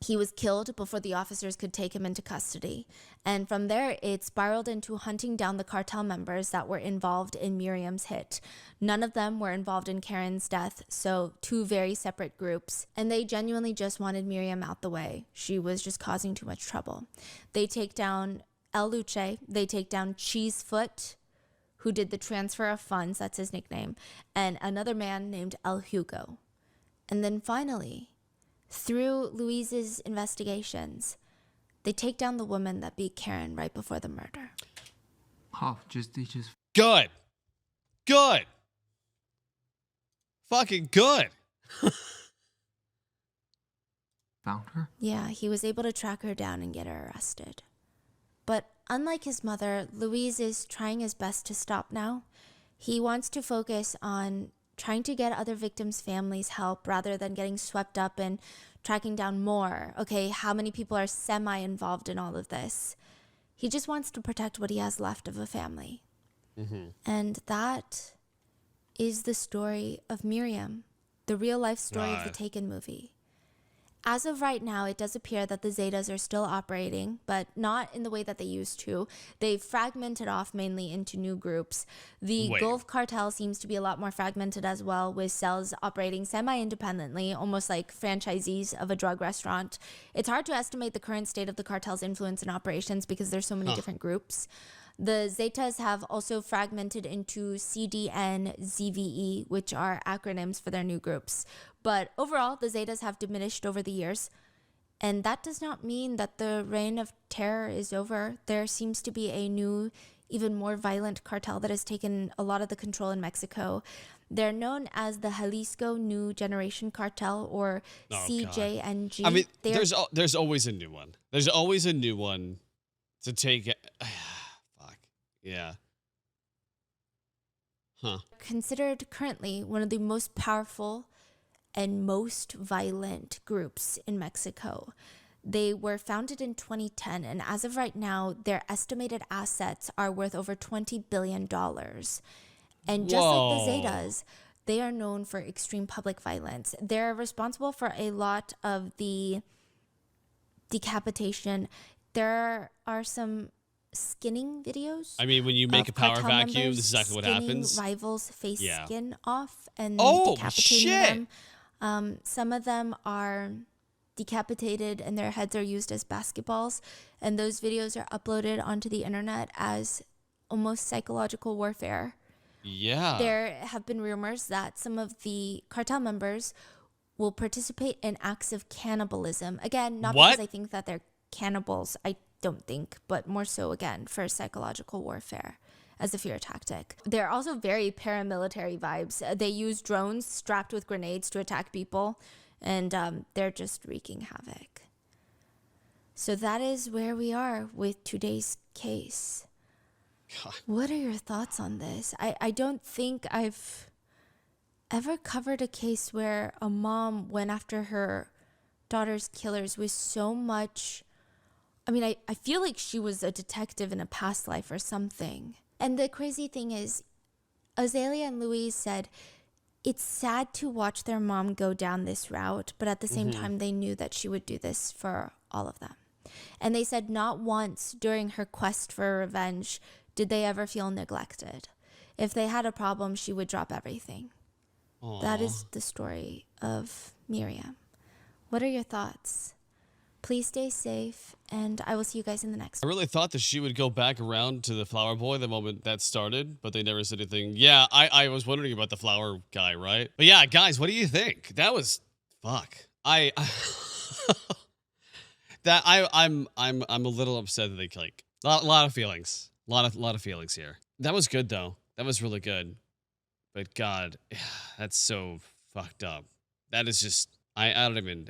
He was killed before the officers could take him into custody. And from there, it spiraled into hunting down the cartel members that were involved in Miriam's hit. None of them were involved in Karen's death, so two very separate groups. And they genuinely just wanted Miriam out the way. She was just causing too much trouble. They take down El Luce, they take down Cheesefoot, who did the transfer of funds, that's his nickname, and another man named El Hugo. And then finally, through Louise's investigations, they take down the woman that beat Karen right before the murder. Oh, they just Good. Good. Fucking good. found her? Yeah, he was able to track her down and get her arrested. But unlike his mother, Louise is trying his best to stop now. He wants to focus on trying to get other victims' families help rather than getting swept up in tracking down more. Okay, how many people are semi-involved in all of this? He just wants to protect what he has left of a family. And that is the story of Miriam, the real-life story of the Taken movie. As of right now, it does appear that the Zetas are still operating, but not in the way that they used to. They've fragmented off mainly into new groups. The Gulf Cartel seems to be a lot more fragmented as well, with cells operating semi-independently, almost like franchisees of a drug restaurant. It's hard to estimate the current state of the cartel's influence and operations because there's so many different groups. The Zetas have also fragmented into CDN, ZVE, which are acronyms for their new groups. But overall, the Zetas have diminished over the years. And that does not mean that the reign of terror is over. There seems to be a new, even more violent cartel that has taken a lot of the control in Mexico. They're known as the Jalisco New Generation Cartel, or CJNG. I mean, there's always a new one. There's always a new one to take. Fuck. Yeah. Huh. Considered currently one of the most powerful and most violent groups in Mexico. They were founded in 2010, and as of right now, their estimated assets are worth over $20 billion. And just like the Zetas, they are known for extreme public violence. They're responsible for a lot of the decapitation. There are some skinning videos. I mean, when you make a power vacuum, this is exactly what happens. Rivals' face skin off and decapitating them. Some of them are decapitated and their heads are used as basketballs, and those videos are uploaded onto the internet as almost psychological warfare. Yeah. There have been rumors that some of the cartel members will participate in acts of cannibalism. Again, not because I think that they're cannibals, I don't think, but more so, again, for psychological warfare as a fear tactic. They're also very paramilitary vibes. They use drones strapped with grenades to attack people, and they're just wreaking havoc. So that is where we are with today's case. God. What are your thoughts on this? I don't think I've ever covered a case where a mom went after her daughter's killers with so much... I mean, I feel like she was a detective in a past life or something. And the crazy thing is, Azalea and Louise said it's sad to watch their mom go down this route, but at the same time, they knew that she would do this for all of them. And they said not once during her quest for revenge did they ever feel neglected. If they had a problem, she would drop everything. Aww. That is the story of Miriam. What are your thoughts? Please stay safe, and I will see you guys in the next I really thought that she would go back around to the flower boy the moment that started, but they never said anything. Yeah, I was wondering about the flower guy, right? But yeah, guys, what do you think? That was fuck. I that I'm a little upset that they like a lot of feelings. A lot of feelings here. That was good though. That was really good. But God, that's so fucked up. That is just I don't even